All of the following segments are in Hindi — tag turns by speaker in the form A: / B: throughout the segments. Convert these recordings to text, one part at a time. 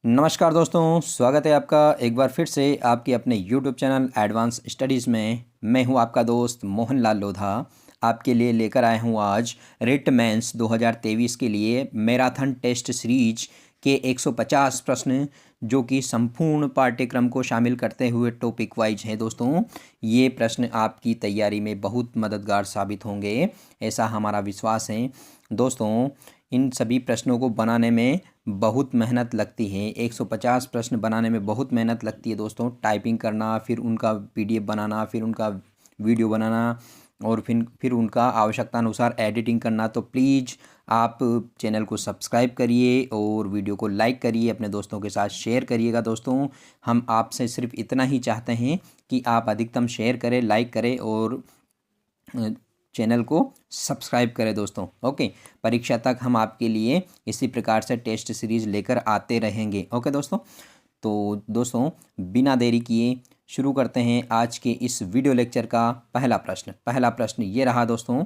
A: नमस्कार दोस्तों, स्वागत है आपका एक बार फिर से आपके अपने YouTube चैनल एडवांस स्टडीज़ में। मैं हूं आपका दोस्त मोहनलाल लोधा। आपके लिए लेकर आया हूं आज रिट मेंस 2023 के लिए मैराथन टेस्ट सीरीज के 150 प्रश्न, जो कि संपूर्ण पाठ्यक्रम को शामिल करते हुए टॉपिक वाइज हैं। दोस्तों, ये प्रश्न आपकी तैयारी में बहुत मददगार साबित होंगे, ऐसा हमारा विश्वास है। दोस्तों, इन सभी प्रश्नों को बनाने में बहुत मेहनत लगती है। 150 प्रश्न बनाने में बहुत मेहनत लगती है दोस्तों। टाइपिंग करना, फिर उनका PDF बनाना, फिर उनका वीडियो बनाना और फिर उनका आवश्यकता अनुसार एडिटिंग करना। तो प्लीज़ आप चैनल को सब्सक्राइब करिए और वीडियो को लाइक करिए, अपने दोस्तों के साथ शेयर करिएगा। दोस्तों, हम आपसे सिर्फ इतना ही चाहते हैं कि आप अधिकतम शेयर करें, लाइक करें और चैनल को सब्सक्राइब करें दोस्तों। ओके, परीक्षा तक हम आपके लिए इसी प्रकार से टेस्ट सीरीज लेकर आते रहेंगे। ओके दोस्तों, तो दोस्तों बिना देरी किए शुरू करते हैं आज के इस वीडियो लेक्चर का पहला प्रश्न ये रहा दोस्तों।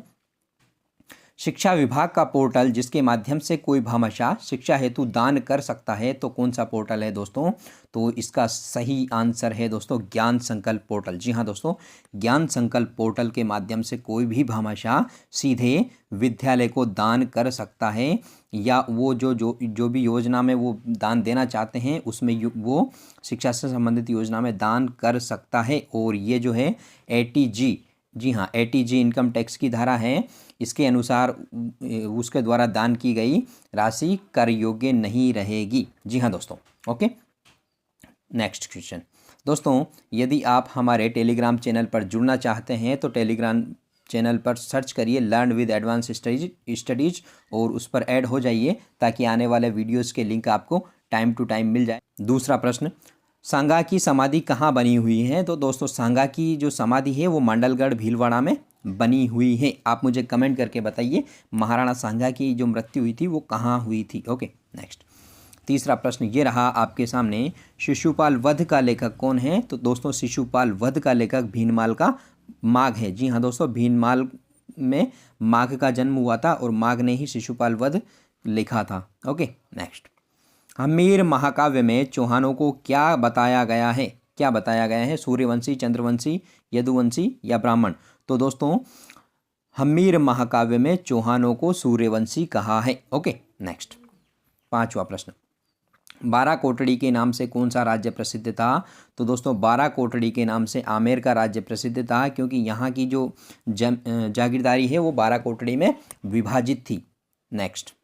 A: शिक्षा विभाग का पोर्टल जिसके माध्यम से कोई भामाशाह शिक्षा हेतु दान कर सकता है, तो कौन सा पोर्टल है दोस्तों? तो इसका सही आंसर है दोस्तों ज्ञान संकल्प पोर्टल। जी हाँ दोस्तों, ज्ञान संकल्प पोर्टल के माध्यम से कोई भी भामाशाह सीधे विद्यालय को दान कर सकता है, या वो जो भी योजना में वो दान देना चाहते हैं उसमें वो शिक्षा से संबंधित योजना में दान कर सकता है। और ये जो है ATG, जी हाँ, ATG इनकम टैक्स की धारा है, इसके अनुसार उसके द्वारा दान की गई राशि कर योग्य नहीं रहेगी। जी हाँ दोस्तों। Okay, next question. दोस्तों, यदि आप हमारे टेलीग्राम चैनल पर जुड़ना चाहते हैं तो टेलीग्राम चैनल पर सर्च करिए लर्न विद एडवांस स्टडीज और उस पर ऐड हो जाइए, ताकि आने वाले वीडियोस के लिंक आपको टाइम टू टाइम मिल जाए। दूसरा प्रश्न, सांगा की समाधि कहाँ बनी हुई है? तो दोस्तों, सांगा की जो समाधि है वो मंडलगढ़ भीलवाड़ा में बनी हुई है। आप मुझे कमेंट करके बताइए महाराणा सांगा की जो मृत्यु हुई थी वो कहाँ हुई थी। Okay, next. तीसरा प्रश्न ये रहा आपके सामने, शिशुपाल वध का लेखक कौन है? तो दोस्तों, शिशुपाल वध का लेखक भीनमाल का माघ है। जी हाँ दोस्तों, भीनमाल में माघ का जन्म हुआ था और माघ ने ही शिशुपाल वध लिखा था। Okay, next. हम्मीर महाकाव्य में चौहानों को क्या बताया गया है? क्या बताया गया है? सूर्यवंशी, चंद्रवंशी, यदुवंशी या ब्राह्मण? तो दोस्तों, हम्मीर महाकाव्य में चौहानों को सूर्यवंशी कहा है। Okay, next. पांचवा प्रश्न, बारह कोटड़ी के नाम से कौन सा राज्य प्रसिद्ध था? तो दोस्तों, बारह कोटड़ी के नाम से आमेर का राज्य प्रसिद्ध था, क्योंकि यहाँ की जो जागीरदारी है वो बारह कोटड़ी में विभाजित थी। नेक्स्ट,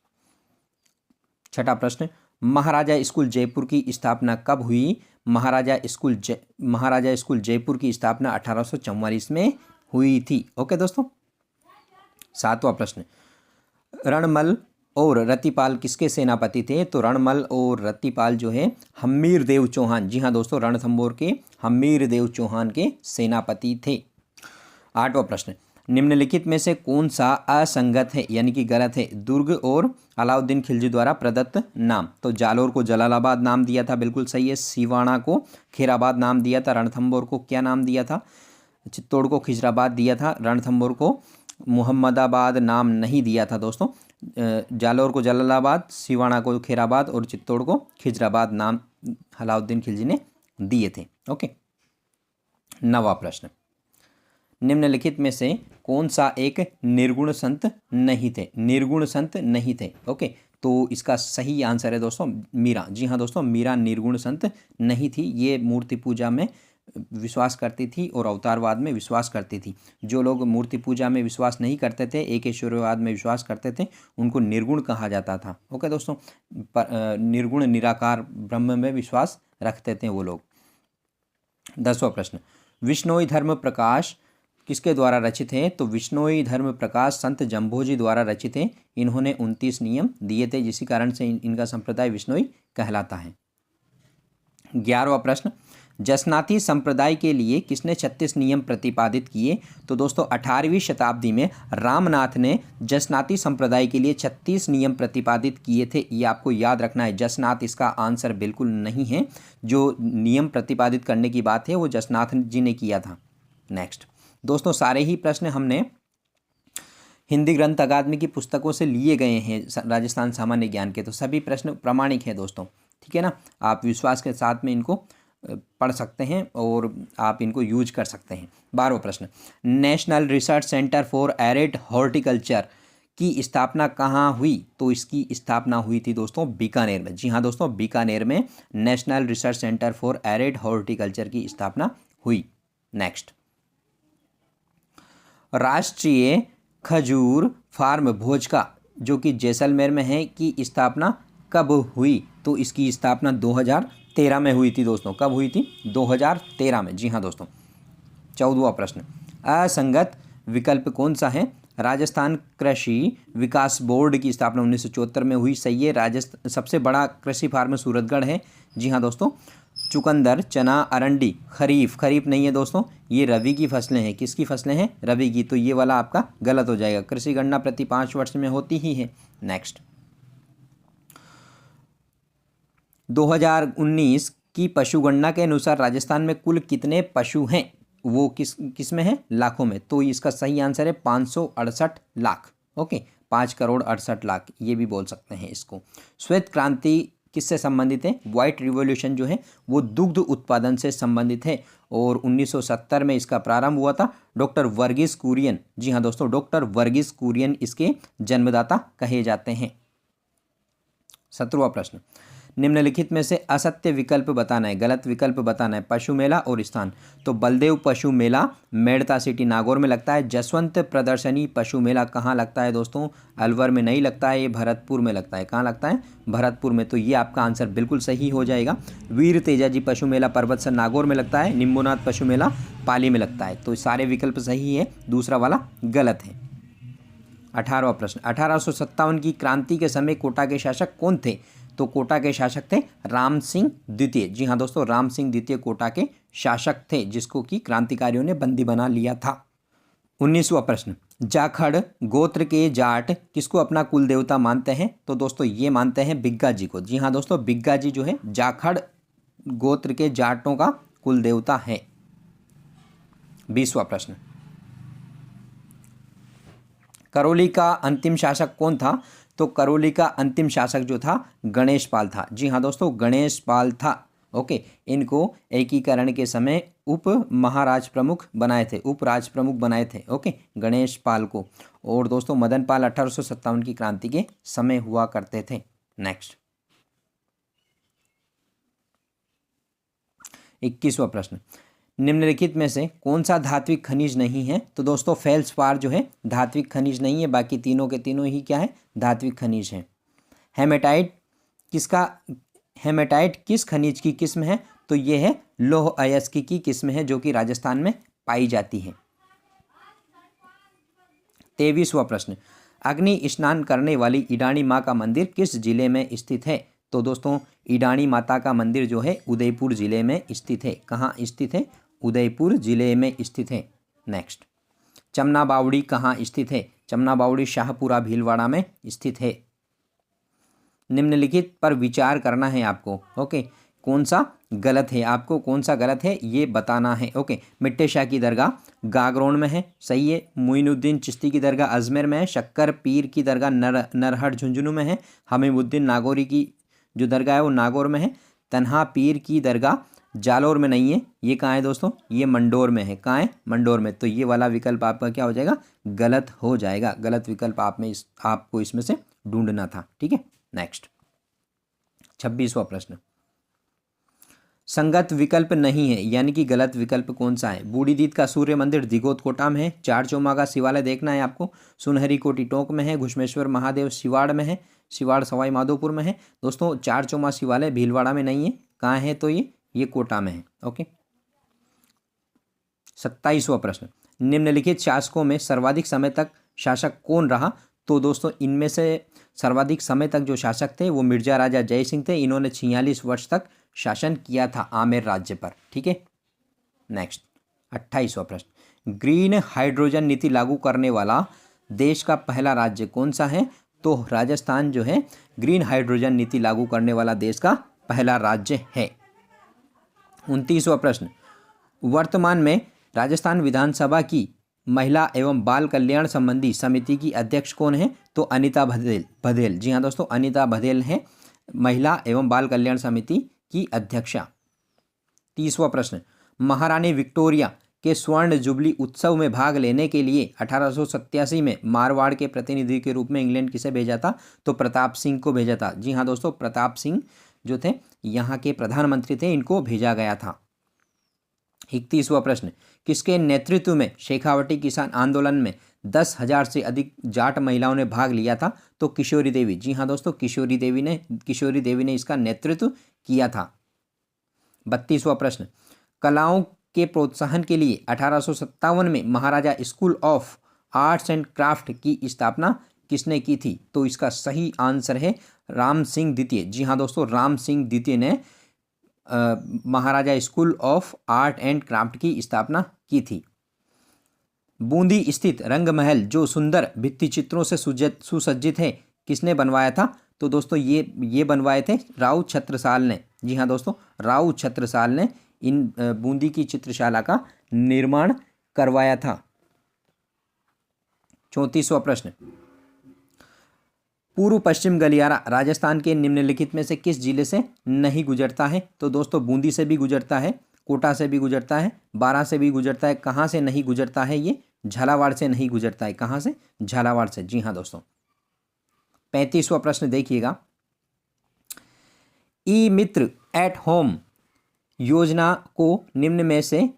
A: छठा प्रश्न, महाराजा स्कूल जयपुर की स्थापना कब हुई? महाराजा स्कूल जयपुर की स्थापना 1844 में हुई थी। ओके दोस्तों। सातवां प्रश्न, रणमल और रतिपाल किसके सेनापति थे? तो रणमल और रतिपाल जो है हम्मीर देव चौहान, जी हाँ दोस्तों, रणथंभौर के हम्मीर देव चौहान के सेनापति थे। आठवां प्रश्न, निम्नलिखित में से कौन सा असंगत है यानी कि गलत है? दुर्ग और अलाउद्दीन खिलजी द्वारा प्रदत्त नाम। तो जालोर को जलालाबाद नाम दिया था, बिल्कुल सही है। सिवाना को खैराबाद नाम दिया था। रणथंभौर को क्या नाम दिया था? चित्तौड़ को खिजराबाद दिया था। रणथंभौर को मुहम्मदाबाद नाम नहीं दिया था दोस्तों। जालोर को जलालाबाद, सिवाना को खैराबाद और चित्तौड़ को खिजराबाद नाम अलाउद्दीन खिलजी ने दिए थे। ओके, नवा प्रश्न, निम्नलिखित में से कौन सा एक निर्गुण संत नहीं थे? निर्गुण संत नहीं थे। ओके, तो इसका सही आंसर है दोस्तों मीरा। जी हाँ दोस्तों, मीरा निर्गुण संत नहीं थी। ये मूर्ति पूजा में विश्वास करती थी और अवतारवाद में विश्वास करती थी। जो लोग मूर्ति पूजा में विश्वास नहीं करते थे, एकेश्वरवाद में विश्वास करते थे, उनको निर्गुण कहा जाता था। ओके दोस्तों, निर्गुण निराकार ब्रह्म में विश्वास रखते थे वो लोग। 10वां प्रश्न, विश्नोई धर्म प्रकाश किसके द्वारा रचित है? तो विश्नोई धर्म प्रकाश संत जम्भोजी द्वारा रचित है। इन्होंने 29 नियम दिए थे, जिसी कारण से इनका संप्रदाय विश्नोई कहलाता है। 11वां प्रश्न, जसनाती संप्रदाय के लिए किसने 36 नियम प्रतिपादित किए? तो दोस्तों, 18वीं शताब्दी में रामनाथ ने जसनाती संप्रदाय के लिए 36 नियम प्रतिपादित किए थे। ये आपको याद रखना है। जसनाथ इसका आंसर बिल्कुल नहीं है। जो नियम प्रतिपादित करने की बात है वो जसनाथ जी ने किया था। नेक्स्ट दोस्तों, सारे ही प्रश्न हमने हिंदी ग्रंथ अकादमी की पुस्तकों से लिए गए हैं, राजस्थान सामान्य ज्ञान के, तो सभी प्रश्न प्रामाणिक हैं दोस्तों। ठीक ठीक है ना। आप विश्वास के साथ में इनको पढ़ सकते हैं और आप इनको यूज कर सकते हैं। 12वां प्रश्न, national research centre for arid horticulture की स्थापना कहाँ हुई? तो इसकी स्थापना हुई थी दोस्तों बीकानेर में। जी हाँ दोस्तों, बीकानेर में national research centre for arid horticulture की स्थापना हुई। नेक्स्ट, राष्ट्रीय खजूर फार्म भोजका जो कि जैसलमेर में है की स्थापना कब हुई? तो इसकी स्थापना 2013 में हुई थी दोस्तों। कब हुई थी? 2013 में। जी हाँ दोस्तों। 14वां प्रश्न, असंगत विकल्प कौन सा है? राजस्थान कृषि विकास बोर्ड की स्थापना 1974 में हुई। सही है। राजस्थान सबसे बड़ा कृषि फार्म सूरतगढ़ है। जी हाँ दोस्तों। चुकंदर, चना, अरंडी खरीफ नहीं है दोस्तों, ये रबी की फसलें हैं। किसकी फसलें हैं? रबी की। तो ये वाला आपका गलत हो जाएगा। कृषि गणना प्रति 5 वर्ष में होती ही है। नेक्स्ट, 2019 की पशु गणना के अनुसार राजस्थान में कुल कितने पशु हैं? वो किस में है? लाखों में। तो इसका सही आंसर है 568 लाख। ओके, 5,68,00,000 ये भी बोल सकते हैं इसको। श्वेत क्रांति किससे संबंधित है? व्हाइट रिवॉल्यूशन जो है वो दुग्ध उत्पादन से संबंधित है और 1970 में इसका प्रारंभ हुआ था। डॉक्टर वर्गीस कुरियन, जी हाँ दोस्तों, डॉक्टर वर्गीस कुरियन इसके जन्मदाता कहे जाते हैं। 17वां प्रश्न, निम्नलिखित में से असत्य विकल्प बताना है, गलत विकल्प बताना है। पशु मेला और स्थान, तो बलदेव पशु मेला मेड़ता सिटी नागौर में लगता है। जसवंत प्रदर्शनी पशु मेला कहाँ लगता है दोस्तों? अलवर में नहीं लगता है, ये भरतपुर में लगता है। कहाँ लगता है? भरतपुर में। तो ये आपका आंसर बिल्कुल सही हो जाएगा। वीर तेजाजी पशु मेला पर्वतसर नागौर में लगता है। निम्बोनाथ पशु मेला पाली में लगता है। तो सारे विकल्प सही है, दूसरा वाला गलत है। 18वां प्रश्न, 1857 की क्रांति के समय कोटा के शासक कौन थे? तो कोटा के शासक थे राम सिंह द्वितीय। जी हाँ दोस्तों, राम सिंह द्वितीय कोटा के शासक थे जिसको कि क्रांतिकारियों ने बंदी बना लिया था। 19वां प्रश्न, जाखड़ गोत्र के जाट किसको अपना कुल देवता मानते हैं? तो दोस्तों ये मानते हैं बिग्गा जी को। जी हाँ दोस्तों, बिग्गा जी जो है जाखड़ गोत्र के जाटों का कुल देवता है। 20वां प्रश्न, करौली का अंतिम शासक कौन था? तो करौली का अंतिम शासक जो था गणेश पाल था। जी हाँ दोस्तों, गणेश पाल था। ओके, इनको एकीकरण के समय उप महाराज प्रमुख बनाए थे, उप राज प्रमुख बनाए थे। ओके, गणेश पाल को। और दोस्तों मदन पाल 1857 की क्रांति के समय हुआ करते थे। नेक्स्ट, 21वां प्रश्न, निम्नलिखित में से कौन सा धात्विक खनिज नहीं है? तो दोस्तों फेल्सपार जो है धात्विक खनिज नहीं है, बाकी तीनों के तीनों ही क्या है? धात्विक खनिज है। हेमेटाइट किस खनिज की किस्म है? तो ये है लौह अयस्क की किस्म है जो कि राजस्थान में पाई जाती है। 23वां प्रश्न, अग्नि स्नान करने वाली ईडाणी माँ का मंदिर किस जिले में स्थित है? तो दोस्तों ईडाणी माता का मंदिर जो है उदयपुर जिले में स्थित है। कहाँ स्थित है? उदयपुर जिले में स्थित है। नेक्स्ट, चमना बावड़ी कहाँ स्थित है? चमना बावड़ी शाहपुरा भीलवाड़ा में स्थित है। निम्नलिखित पर विचार करना है आपको। ओके, कौन सा गलत है? आपको कौन सा गलत है ये बताना है। ओके, मिट्टे शाह की दरगाह गागरोन में है। सही है। मोइनुद्दीन चिश्ती की दरगाह अजमेर में है। शक्कर पीर की दरगाह नरहट झुंझुनू में है। हमीमुद्दीन नागौरी की जो दरगाह है वो नागौर में है। तन्हा पीर की दरगाह जालौर में नहीं है। ये कहाँ है दोस्तों? ये मंडोर में है। कहाँ है? मंडोर में। तो ये वाला विकल्प आपका क्या हो जाएगा? गलत हो जाएगा। गलत विकल्प आपको इसमें से ढूंढना था। ठीक है। नेक्स्ट, 26वां प्रश्न, संगत विकल्प नहीं है यानी कि गलत विकल्प कौन सा है? बूढ़ीदीद का सूर्य मंदिर दिगोत कोटा में है। चारचौमा का शिवालय देखना है आपको, सुनहरी कोटी टोंक में है। घुश्मेश्वर महादेव सिवाड़ में है। सिवाड़ सवाई माधोपुर में है। दोस्तों चारचौमा शिवालय भीलवाड़ा में नहीं है। कहाँ है? तो ये कोटा में है। ओके। 27वां प्रश्न, निम्नलिखित शासकों में सर्वाधिक समय तक शासक कौन रहा? तो दोस्तों इनमें से सर्वाधिक समय तक जो शासक थे वो मिर्जा राजा जय सिंह थे। इन्होंने 46 वर्ष तक शासन किया था आमेर राज्य पर। ठीक है। नेक्स्ट, 28वां प्रश्न, ग्रीन हाइड्रोजन नीति लागू करने वाला देश का पहला राज्य कौन सा है? तो राजस्थान जो है ग्रीन हाइड्रोजन नीति लागू करने वाला देश का पहला राज्य है। 29वां प्रश्न, वर्तमान में राजस्थान विधानसभा की महिला एवं बाल कल्याण संबंधी समिति की अध्यक्ष कौन है? तो अनीता बघेल। जी हाँ दोस्तों, अनीता बघेल हैं महिला एवं बाल कल्याण समिति की अध्यक्षा। 30वां प्रश्न, महारानी विक्टोरिया के स्वर्ण जुबली उत्सव में भाग लेने के लिए 1887 में मारवाड़ के प्रतिनिधि के रूप में इंग्लैंड किसे भेजा था? तो प्रताप सिंह को भेजा था। जी हाँ दोस्तों, प्रताप सिंह जो थे यहाँ के प्रधानमंत्री थे, इनको भेजा गया था। 31वां प्रश्न, किसके नेतृत्व में शेखावटी किसान आंदोलन में 10,000 से अधिक जाट महिलाओं ने भाग लिया था? तो किशोरी देवी। जी हाँ दोस्तों, किशोरी देवी ने इसका नेतृत्व किया था। 32वां प्रश्न, कलाओं के प्रोत्साहन के लिए 1857 में Maharaja school of arts and craft की स्थापना किसने की थी? तो इसका सही आंसर है राम सिंह द्वितीय। जी हाँ दोस्तों, राम सिंह द्वितीय ने Maharaja school of art and craft की स्थापना की थी। बूंदी स्थित रंग महल जो सुंदर भित्ति चित्रों से सुसज्जित है, किसने बनवाया था? तो दोस्तों ये बनवाए थे राव छत्रसाल ने। जी हाँ दोस्तों, राव छत्रसाल ने इन बूंदी की चित्रशाला का निर्माण करवाया था। 34वां प्रश्न, पूर्व पश्चिम गलियारा राजस्थान के निम्नलिखित में से किस जिले से नहीं गुजरता है? तो दोस्तों बूंदी से भी गुजरता है, कोटा से भी गुजरता है, बारां से भी गुजरता है। कहाँ से नहीं गुजरता है? ये झालावाड़ से नहीं गुजरता है। कहाँ से? झालावाड़ से। जी हाँ दोस्तों। 35वां प्रश्न देखिएगा, ई मित्र एट होम योजना को निम्न में से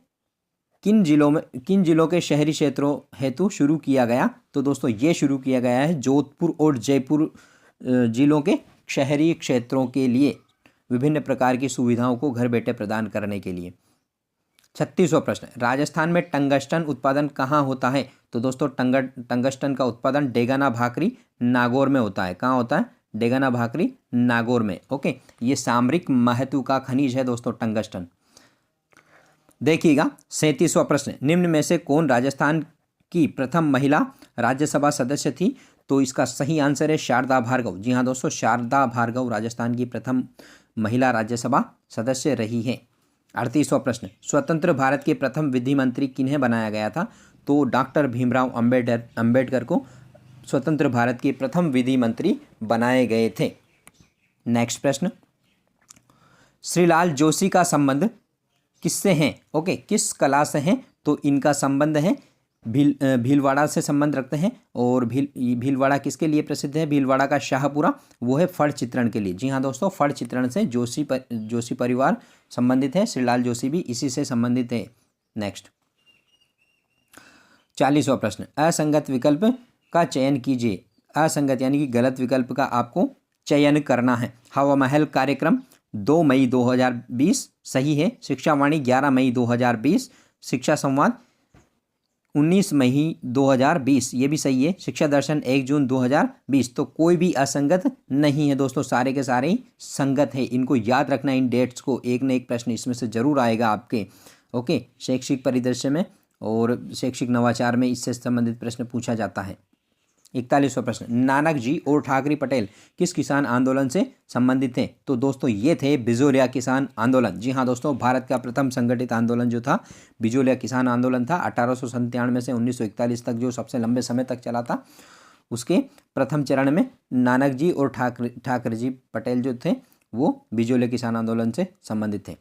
A: किन जिलों के शहरी क्षेत्रों हेतु शुरू किया गया? तो दोस्तों ये शुरू किया गया है जोधपुर और जयपुर जिलों के शहरी क्षेत्रों के लिए विभिन्न प्रकार की सुविधाओं को घर बैठे प्रदान करने के लिए। 36वां प्रश्न, राजस्थान में टंगस्टन उत्पादन कहाँ होता है? तो दोस्तों टंगस्टन का उत्पादन डेगाना भाकरी नागौर में होता है। कहाँ होता है? डेगाना भाकरी नागौर में। ओके, ये सामरिक महत्व का खनिज है दोस्तों टंगस्टन। देखिएगा 37वां प्रश्न, निम्न में से कौन राजस्थान की प्रथम महिला राज्यसभा सदस्य थी? तो इसका सही आंसर है शारदा भार्गव। जी हाँ दोस्तों, शारदा भार्गव राजस्थान की प्रथम महिला राज्यसभा सदस्य रही है। 38वां प्रश्न, स्वतंत्र भारत के प्रथम विधि मंत्री किन्हें बनाया गया था? तो डॉक्टर भीमराव अंबेडकर को स्वतंत्र भारत के प्रथम विधि मंत्री बनाए गए थे। नेक्स्ट प्रश्न, श्रीलाल जोशी का संबंध किससे हैं? ओके, किस कला से हैं? तो इनका संबंध है भीलवाड़ा से संबंध रखते हैं। और भीलवाड़ा किसके लिए प्रसिद्ध है? भीलवाड़ा का शाहपुरा, वो है फड़ चित्रण के लिए। जी हाँ दोस्तों, फड़ चित्रण से जोशी परिवार संबंधित है। श्रीलाल जोशी भी इसी से संबंधित है। नेक्स्ट 40वां प्रश्न, असंगत विकल्प का चयन कीजिए। असंगत यानी कि गलत विकल्प का आपको चयन करना है। हवा महल कार्यक्रम 2 मई 2020 सही है। शिक्षा वाणी 11 मई 2020। शिक्षा संवाद 19 मई 2020 ये भी सही है। शिक्षा दर्शन 1 जून 2020। तो कोई भी असंगत नहीं है दोस्तों, सारे के सारे संगत है। इनको याद रखना, इन डेट्स को। एक न एक प्रश्न इसमें से जरूर आएगा आपके। ओके, शैक्षिक परिदृश्य में और शैक्षिक नवाचार में इससे संबंधित प्रश्न पूछा जाता है। 41वां प्रश्न, नानक जी और ठाकरे पटेल किस किसान आंदोलन से संबंधित थे? तो दोस्तों ये थे बिजोलिया किसान आंदोलन। जी हाँ दोस्तों, भारत का प्रथम संगठित आंदोलन जो था बिजोलिया किसान आंदोलन था। 1897 से 1941 तक जो सबसे लंबे समय तक चला था, उसके प्रथम चरण में नानक जी और ठाकरे जी पटेल जो थे वो बिजोलिया किसान आंदोलन से संबंधित थे।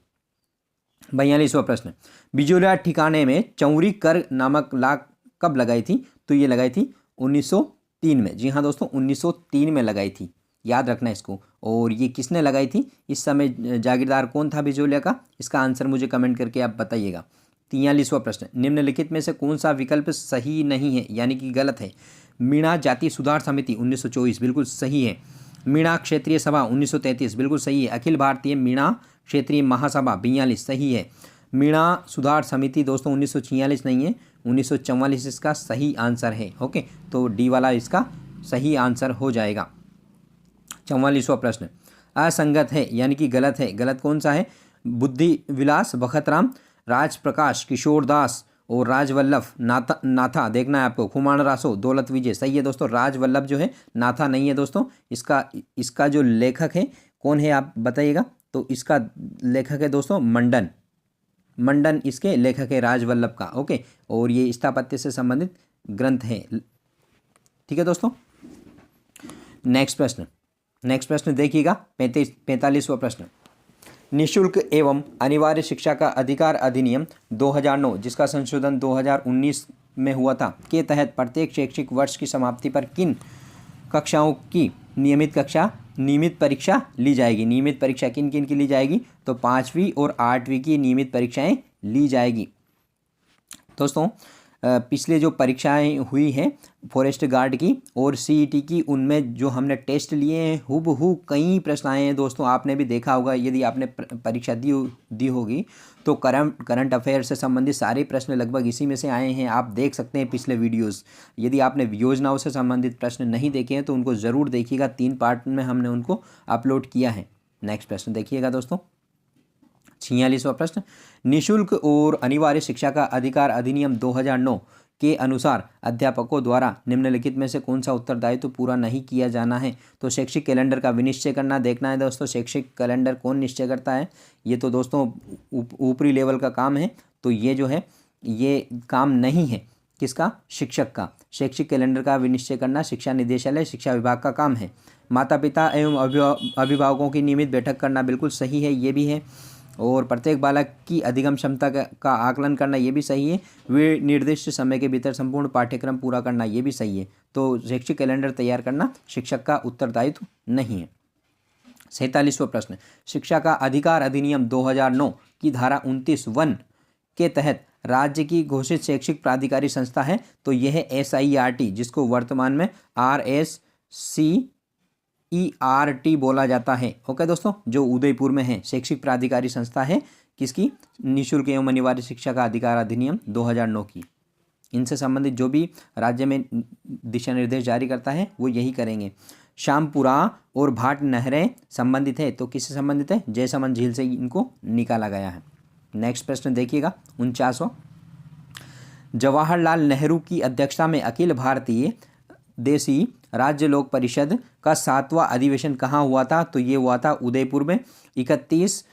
A: 42वां प्रश्न, बिजोलिया ठिकाने में चौरी कर नामक लाख कब लगाई थी? तो ये लगाई थी 1903 में। जी हाँ दोस्तों, 1903 में लगाई थी, याद रखना इसको। और ये किसने लगाई थी? इस समय जागीरदार कौन था बिजोलिया का? इसका आंसर मुझे कमेंट करके आप बताइएगा। 43वां प्रश्न, निम्नलिखित में से कौन सा विकल्प सही नहीं है यानी कि गलत है? मीणा जाति सुधार समिति 1924 बिल्कुल सही है। मीणा क्षेत्रीय सभा 1933 बिल्कुल सही है। अखिल भारतीय मीणा क्षेत्रीय महासभा 42 सही है। मीणा सुधार समिति दोस्तों 1946 नहीं है, 1944 इसका सही आंसर है। ओके, तो डी वाला इसका सही आंसर हो जाएगा। 44वां प्रश्न, असंगत है यानी कि गलत है। गलत कौन सा है? बुद्धि विलास बखतराम, राजप्रकाश, किशोर दास और राजवल्लभ नाथा देखना है आपको। खुमान रासो, दौलत विजय सही है दोस्तों। राजवल्लभ जो है, नाथा नहीं है दोस्तों। इसका जो लेखक है कौन है आप बताइएगा? तो इसका लेखक है दोस्तों मंडन इसके लेखक है राजवल्लभ का। ओके, और ये स्थापत्य से संबंधित ग्रंथ है। ठीक है दोस्तों। नेक्स्ट प्रश्न, नेक्स्ट प्रश्न देखिएगा 45वां प्रश्न। निःशुल्क एवं अनिवार्य शिक्षा का अधिकार अधिनियम 2009 जिसका संशोधन 2019 में हुआ था के तहत प्रत्येक शैक्षिक वर्ष की समाप्ति पर किन कक्षाओं की नियमित परीक्षा ली जाएगी? नियमित परीक्षा किन किन की ली जाएगी? तो 5वीं और 8वीं की नियमित परीक्षाएं ली जाएगी। दोस्तों पिछले जो परीक्षाएं हुई हैं फॉरेस्ट गार्ड की और सीईटी की, उनमें जो हमने टेस्ट लिए हैं हूबहू कई प्रश्न आए हैं। दोस्तों आपने भी देखा होगा, यदि आपने परीक्षा दी होगी तो करंट अफेयर से संबंधित सारे प्रश्न लगभग इसी में से आए हैं। आप देख सकते हैं पिछले वीडियोस। यदि आपने योजनाओं से संबंधित प्रश्न नहीं देखे हैं तो उनको ज़रूर देखिएगा, 3 पार्ट में हमने उनको अपलोड किया है। नेक्स्ट प्रश्न देखिएगा दोस्तों 46वां प्रश्न। निःशुल्क और अनिवार्य शिक्षा का अधिकार अधिनियम 2009 के अनुसार अध्यापकों द्वारा निम्नलिखित में से कौन सा उत्तरदायित्व पूरा नहीं किया जाना है? तो शैक्षिक कैलेंडर का विनिश्चय करना देखना है दोस्तों। शैक्षिक कैलेंडर कौन निश्चय करता है? ये तो दोस्तों ऊपरी लेवल का काम है, तो ये जो है ये काम नहीं है किसका? शिक्षक का। शैक्षिक कैलेंडर का विनिश्चय करना शिक्षा निदेशालय शिक्षा विभाग का काम है। माता पिता एवं अभिभावकों की नियमित बैठक करना बिल्कुल सही है, ये भी है। और प्रत्येक बालक की अधिगम क्षमता का आकलन करना ये भी सही है। वे निर्दिष्ट समय के भीतर संपूर्ण पाठ्यक्रम पूरा करना ये भी सही है। तो शैक्षिक कैलेंडर तैयार करना शिक्षक का उत्तरदायित्व नहीं है। 47वां प्रश्न। शिक्षा का अधिकार अधिनियम 2009 की धारा 29(1) के तहत राज्य की घोषित शैक्षिक प्राधिकारी संस्था है, तो यह है SIRT, जिसको वर्तमान में RSCERT बोला जाता है। ओके दोस्तों, जो उदयपुर में है, शैक्षिक प्राधिकारी संस्था है किसकी? निःशुल्क एवं अनिवार्य शिक्षा का अधिकार अधिनियम 2009 की। इनसे संबंधित जो भी राज्य में दिशा निर्देश जारी करता है वो यही करेंगे। श्यामपुरा और भाट नहरें संबंधित है, तो किससे संबंधित है? जयसमंद झील से इनको निकाला गया है। नेक्स्ट प्रश्न देखिएगा 49वां। जवाहरलाल नेहरू की अध्यक्षता में अखिल भारतीय देसी राज्य लोक परिषद का 7वां अधिवेशन कहाँ हुआ था? तो ये हुआ था उदयपुर में 31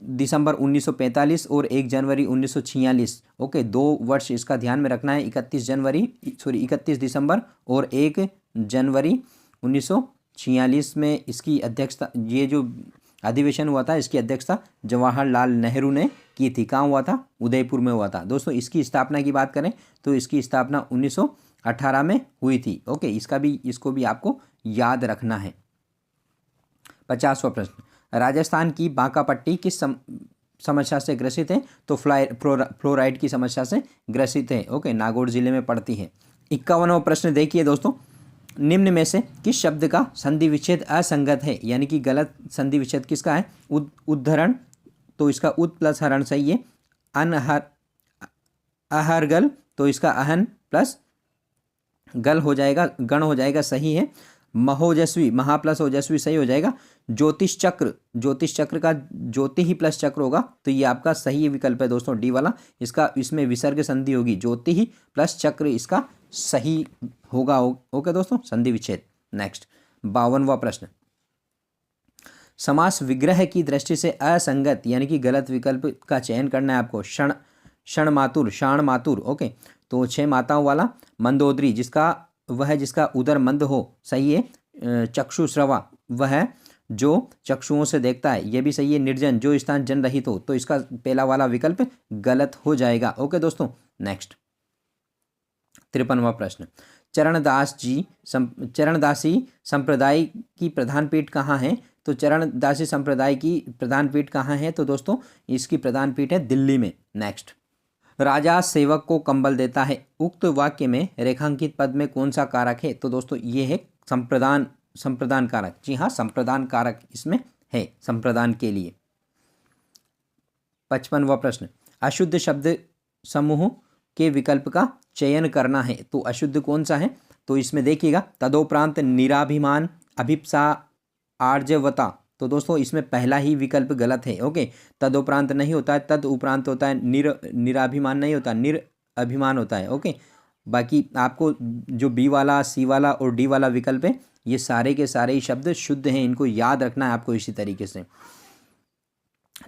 A: दिसंबर 1945 और 1 जनवरी 1946। ओके, 2 वर्ष इसका ध्यान में रखना है। 31 दिसंबर और 1 जनवरी 1946 में इसकी अध्यक्षता, ये जो अधिवेशन हुआ था इसकी अध्यक्षता जवाहरलाल नेहरू ने की थी। कहाँ हुआ था? उदयपुर में हुआ था। दोस्तों इसकी स्थापना की बात करें तो इसकी स्थापना 1918 में हुई थी। ओके, इसको भी आपको याद रखना है। 50वां प्रश्न। राजस्थान की बांका पट्टी किस समस्या से ग्रसित है? तो फ्लोराइड की समस्या से ग्रसित है। ओके, नागौर जिले में पड़ती है। 51वां प्रश्न देखिए दोस्तों। निम्न में से किस शब्द का संधि विच्छेद असंगत है? यानी कि गलत संधि विच्छेद किसका है? उद्धरण, तो इसका उद प्लस हरण सही है। अहरगल, तो इसका अहन प्लस गल हो जाएगा, गण हो जाएगा, सही है। महोजस्वी, महा प्लस ओजस्वी सही हो जाएगा। ज्योतिष चक्र का ज्योति ही प्लस चक्र होगा, तो ये आपका सही विकल्प है दोस्तों, डी वाला। इसमें विसर्ग संधि होगी, ज्योति ही प्लस चक्र इसका सही होगा। ओके दोस्तों, संधि विच्छेद। नेक्स्ट 52वां प्रश्न। समास विग्रह की दृष्टि से असंगत यानी कि गलत विकल्प का चयन करना है आपको। शाण मातुर। ओके, तो 6 माताओं वाला। मंदोदरी, जिसका उदर मंद हो, सही है। चक्षुश्रवा, वह जो चक्षुओं से देखता है, यह भी सही है। निर्जन, जो स्थान जन रहित हो, तो इसका पहला वाला विकल्प गलत हो जाएगा। ओके दोस्तों, नेक्स्ट 53वां प्रश्न। चरणदासी संप्रदाय की प्रधान पीठ कहाँ है? तो चरणदासी संप्रदाय की प्रधान पीठ कहाँ है? तो दोस्तों इसकी प्रधान पीठ है दिल्ली में। नेक्स्ट। राजा सेवक को कंबल देता है, उक्त वाक्य में रेखांकित पद में कौन सा कारक है? तो दोस्तों ये है संप्रदान कारक। जी हाँ, संप्रदान कारक इसमें है संप्रदान के लिए। 55वां प्रश्न। अशुद्ध शब्द समूह के विकल्प का चयन करना है, तो अशुद्ध कौन सा है? तो इसमें देखिएगा तदोपरांत निराभिमान, अभिप्सा, आर्जवता। तो दोस्तों इसमें पहला ही विकल्प गलत है। ओके, तदोपरांत नहीं होता है, तद उपरांत होता है। निराभिमान नहीं होता, निरअभिमान होता है। ओके, बाकी आपको जो बी वाला, सी वाला और डी वाला विकल्प है, ये सारे के सारे ही शब्द शुद्ध हैं, इनको याद रखना है आपको इसी तरीके से।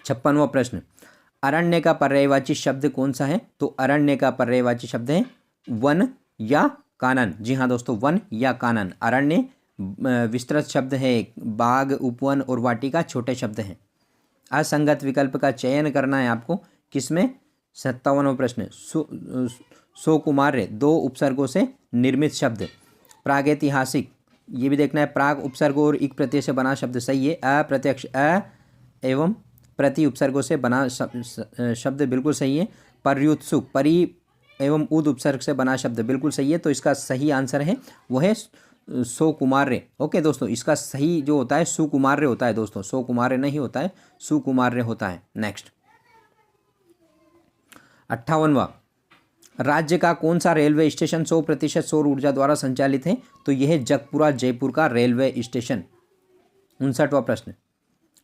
A: 56वां प्रश्न। अरण्य का पर्यायवाची शब्द कौन सा है? तो अरण्य का पर्यायवाची शब्द है वन या कानन। जी हाँ दोस्तों, वन या कानन। अरण्य विस्तृत शब्द है। बाग, उपवन और वाटिका छोटे शब्द हैं। असंगत विकल्प का चयन करना है आपको। किसमें? 57वां प्रश्न। सुकुमार्य दो उपसर्गों से निर्मित शब्द। प्रागैतिहासिक, ये भी देखना है। प्राग उपसर्ग और इक प्रत्यय से बना शब्द सही है। अप्रत्यक्ष, अ एवं प्रति उपसर्गों से बना शब्द बिल्कुल सही है। पर्युत्सुक, परि एवं उद उपसर्ग से बना शब्द बिल्कुल सही है। तो इसका सही आंसर है वो है सुकुमार्य। ओके दोस्तों, इसका सही जो होता है सुकुमार्य होता है दोस्तों, सुकुमार्य नहीं होता है, सुकुमार्य होता है। नेक्स्ट 58वां। राज्य का कौन सा रेलवे स्टेशन 100% सौर ऊर्जा द्वारा संचालित है? तो यह है जगपुरा जयपुर का रेलवे स्टेशन। 59वां प्रश्न।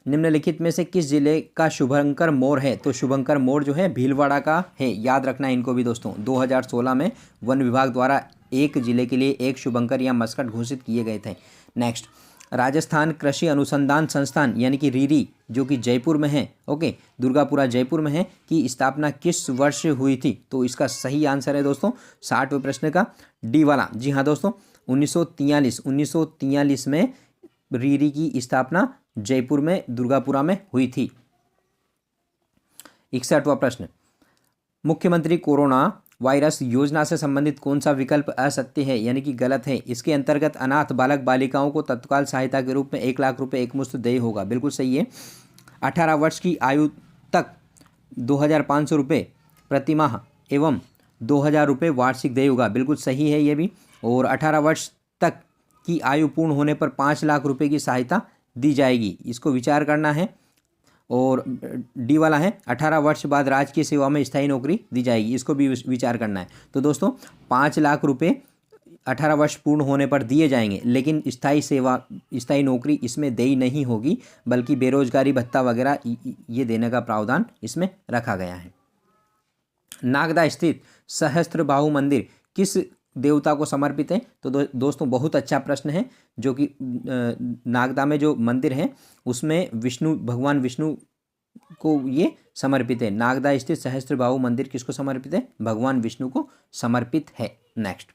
A: निम्नलिखित में से किस जिले का शुभंकर मोर है? तो शुभंकर मोर जो है भीलवाड़ा का है। याद रखना है इनको भी दोस्तों। 2016 में वन विभाग द्वारा एक जिले के लिए एक शुभंकर या मस्कट घोषित किए गए थे। नेक्स्ट, राजस्थान कृषि अनुसंधान संस्थान यानी कि रीरी जो कि जयपुर में है, ओके, दुर्गापुरा जयपुर में है, की स्थापना किस वर्ष हुई थी? तो इसका सही आंसर है दोस्तों 60वें प्रश्न का डी वाला। जी हाँ दोस्तों, 1943 में रीरी की स्थापना जयपुर में दुर्गापुरा में हुई थी। 61वां प्रश्न। मुख्यमंत्री कोरोना वायरस योजना से संबंधित कौन सा विकल्प असत्य है यानी कि गलत है? इसके अंतर्गत अनाथ बालक बालिकाओं को तत्काल सहायता के रूप में 1 लाख रुपए एकमुश्त देय होगा। बिल्कुल सही है। 18 वर्ष की आयु तक 2,500 रुपये प्रतिमाह एवं 2,000 रुपये वार्षिक देय होगा। बिल्कुल सही है ये भी। और 18 वर्ष तक की आयु पूर्ण होने पर 5 लाख रुपये की सहायता दी जाएगी। इसको विचार करना है। और डी वाला है 18 वर्ष बाद राजकीय सेवा में स्थायी नौकरी दी जाएगी। इसको भी विचार करना है। तो दोस्तों 5 लाख रुपए 18 वर्ष पूर्ण होने पर दिए जाएंगे, लेकिन स्थायी नौकरी इसमें देय नहीं होगी, बल्कि बेरोजगारी भत्ता वगैरह ये देने का प्रावधान इसमें रखा गया है। नागदा स्थित सहस्त्रबाहु मंदिर किस देवता को समर्पित है? तो दोस्तों बहुत अच्छा प्रश्न है, जो कि नागदा में जो मंदिर है उसमें भगवान विष्णु को ये समर्पित है। नागदा स्थित सहस्त्रबाहु मंदिर किसको समर्पित है? भगवान विष्णु को समर्पित है। नेक्स्ट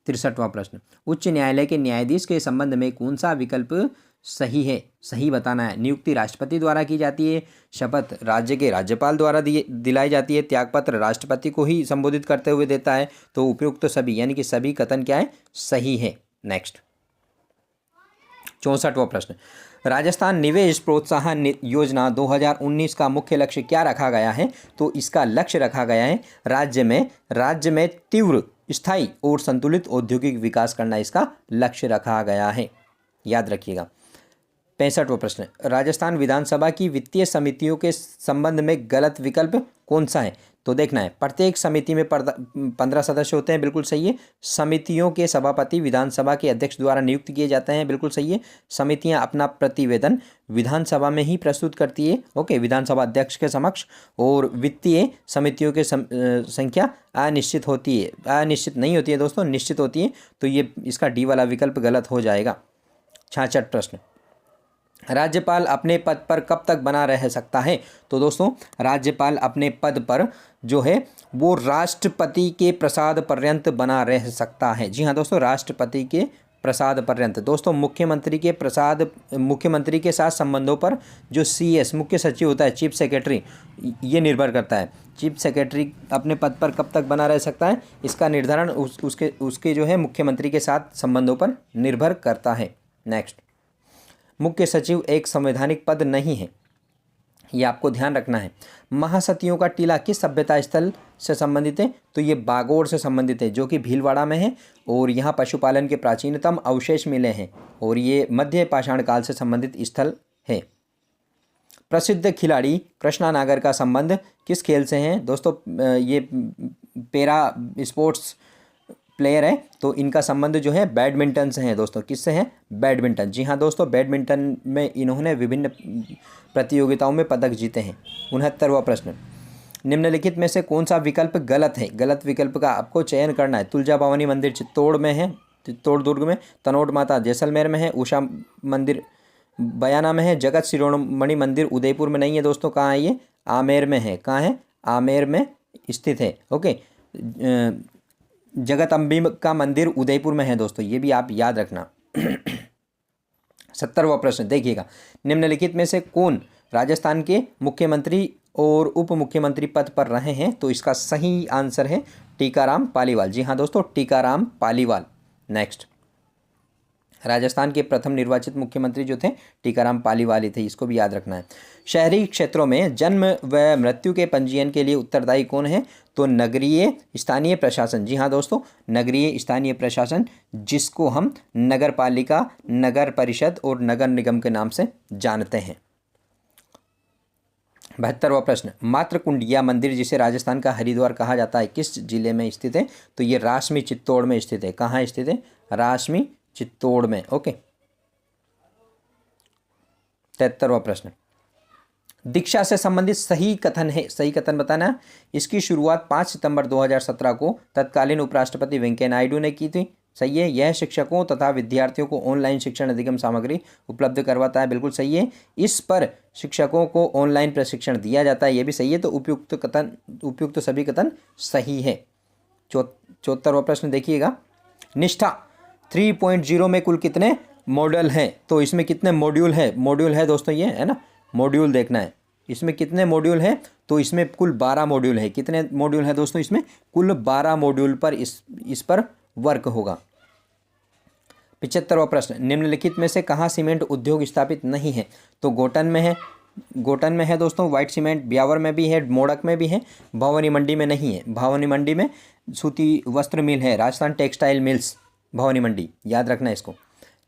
A: 63वां प्रश्न। उच्च न्यायालय के न्यायाधीश के संबंध में कौन सा विकल्प सही है? सही बताना है। नियुक्ति राष्ट्रपति द्वारा की जाती है, शपथ राज्य के राज्यपाल द्वारा दिलाई जाती है, त्यागपत्र राष्ट्रपति को ही संबोधित करते हुए देता है। तो उपयुक्त सभी यानी कि सभी कथन क्या है? सही है। नेक्स्ट 64वां प्रश्न। राजस्थान निवेश प्रोत्साहन योजना 2019 का मुख्य लक्ष्य क्या रखा गया है? तो इसका लक्ष्य रखा गया है राज्य में तीव्र, स्थायी और संतुलित औद्योगिक विकास करना इसका लक्ष्य रखा गया है। याद रखिएगा। 65वां प्रश्न। राजस्थान विधानसभा की वित्तीय समितियों के संबंध में गलत विकल्प कौन सा है? तो देखना है। प्रत्येक समिति में 15 सदस्य होते हैं। बिल्कुल सही है। समितियों के सभापति विधानसभा के अध्यक्ष द्वारा नियुक्त किए जाते हैं। बिल्कुल सही है। समितियां अपना प्रतिवेदन विधानसभा में ही प्रस्तुत करती है, ओके, विधानसभा अध्यक्ष के समक्ष। और वित्तीय समितियों की संख्या अनिश्चित होती है, अनिश्चित नहीं होती है दोस्तों, निश्चित होती है। तो ये इसका डी वाला विकल्प गलत हो जाएगा। 66 प्रश्न। राज्यपाल अपने पद पर कब तक बना रह सकता है? तो दोस्तों राज्यपाल अपने पद पर जो है वो राष्ट्रपति के प्रसाद पर्यंत बना रह सकता है। जी हाँ दोस्तों, राष्ट्रपति के प्रसाद पर्यंत। दोस्तों मुख्यमंत्री के साथ संबंधों पर जो CS मुख्य सचिव होता है, चीफ सेक्रेटरी, ये निर्भर करता है। चीफ सेक्रेटरी अपने पद पर कब तक बना रह सकता है, इसका निर्धारण उसके जो है मुख्यमंत्री के साथ संबंधों पर निर्भर करता है। नेक्स्ट, मुख्य सचिव एक संवैधानिक पद नहीं है, ये आपको ध्यान रखना है। महासतियों का टीला किस सभ्यता स्थल से संबंधित है? तो ये बागोड़ से संबंधित है, जो कि भीलवाड़ा में है। और यहाँ पशुपालन के प्राचीनतम अवशेष मिले हैं और ये मध्य पाषाण काल से संबंधित स्थल है। प्रसिद्ध खिलाड़ी कृष्णा नागर का संबंध किस खेल से है? दोस्तों ये पैरा स्पोर्ट्स प्लेयर है, तो इनका संबंध जो है बैडमिंटन से है दोस्तों। किससे है? बैडमिंटन। जी हाँ दोस्तों, बैडमिंटन में इन्होंने विभिन्न प्रतियोगिताओं में पदक जीते हैं। 69वां प्रश्न। निम्नलिखित में से कौन सा विकल्प गलत है? गलत विकल्प का आपको चयन करना है। तुलजा भवानी मंदिर चित्तौड़ में है, चित्तौड़ दुर्ग में। तनोट माता जैसलमेर में है। उषा मंदिर बयाना में है। जगत शिरोमणि मंदिर उदयपुर में नहीं है दोस्तों। कहाँ है ये? आमेर में है। कहाँ है? आमेर में स्थित है। ओके, जगत अम्बिका मंदिर उदयपुर में है दोस्तों, ये भी आप याद रखना। 70वां प्रश्न देखिएगा, निम्नलिखित में से कौन राजस्थान के मुख्यमंत्री और उप मुख्यमंत्री पद पर रहे हैं? तो इसका सही आंसर है टीकाराम पालीवाल। जी हाँ दोस्तों, टीकाराम पालीवाल। नेक्स्ट, राजस्थान के प्रथम निर्वाचित मुख्यमंत्री जो थे टीकाराम पालीवाल ही थे, इसको भी याद रखना है। शहरी क्षेत्रों में जन्म व मृत्यु के पंजीयन के लिए उत्तरदायी कौन है? तो नगरीय स्थानीय प्रशासन। जी हाँ दोस्तों, नगरीय स्थानीय प्रशासन, जिसको हम नगर पालिका, नगर परिषद और नगर निगम के नाम से जानते हैं। 72वां प्रश्न, मातृकुंडिया मंदिर जिसे राजस्थान का हरिद्वार कहा जाता है किस जिले में स्थित है? तो ये रासमी चित्तौड़ में स्थित है। कहाँ स्थित है? रासमी चित्तौड़ में। ओके। 73वां प्रश्न, दीक्षा से संबंधित सही कथन है, सही कथन बताना है। इसकी शुरुआत 5 सितंबर 2017 को तत्कालीन उपराष्ट्रपति वेंकैया नायडू ने की थी। सही है। यह शिक्षकों तथा विद्यार्थियों को ऑनलाइन शिक्षण अधिगम सामग्री उपलब्ध करवाता है। बिल्कुल सही है। इस पर शिक्षकों को ऑनलाइन प्रशिक्षण दिया जाता है। यह भी सही है। तो उपयुक्त सभी कथन सही है। 74वां प्रश्न देखिएगा, निष्ठा 3.0 में कुल कितने मॉडल हैं? तो इसमें कितने मॉड्यूल है? मॉड्यूल है दोस्तों, ये है ना, मॉड्यूल देखना है। इसमें कितने मॉड्यूल हैं? तो इसमें कुल 12 मॉड्यूल है। कितने मॉड्यूल है दोस्तों? इसमें कुल 12 मॉड्यूल पर इस पर वर्क होगा। 75वां प्रश्न, निम्नलिखित में से कहाँ सीमेंट उद्योग स्थापित नहीं है? तो गोटन में है, गोटन में है दोस्तों व्हाइट सीमेंट, ब्यावर में भी है, मोड़क में भी है, भवानी मंडी में नहीं है। भवानी मंडी में सूती वस्त्र मिल है, राजस्थान टेक्सटाइल मिल्स भवानी मंडी, याद रखना है इसको।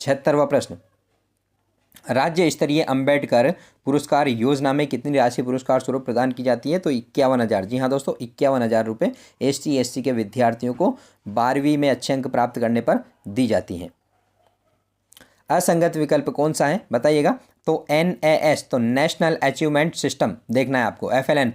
A: 76वां प्रश्न, राज्य स्तरीय अंबेडकर पुरस्कार योजना में कितनी राशि पुरस्कार स्वरूप प्रदान की जाती है? तो 51,000। जी हाँ दोस्तों, 51,000 रुपये ST/SC के विद्यार्थियों को 12वीं में अच्छे अंक प्राप्त करने पर दी जाती हैं। असंगत विकल्प कौन सा है बताइएगा? तो NAS, तो नेशनल अचीवमेंट सिस्टम देखना है आपको। FLN,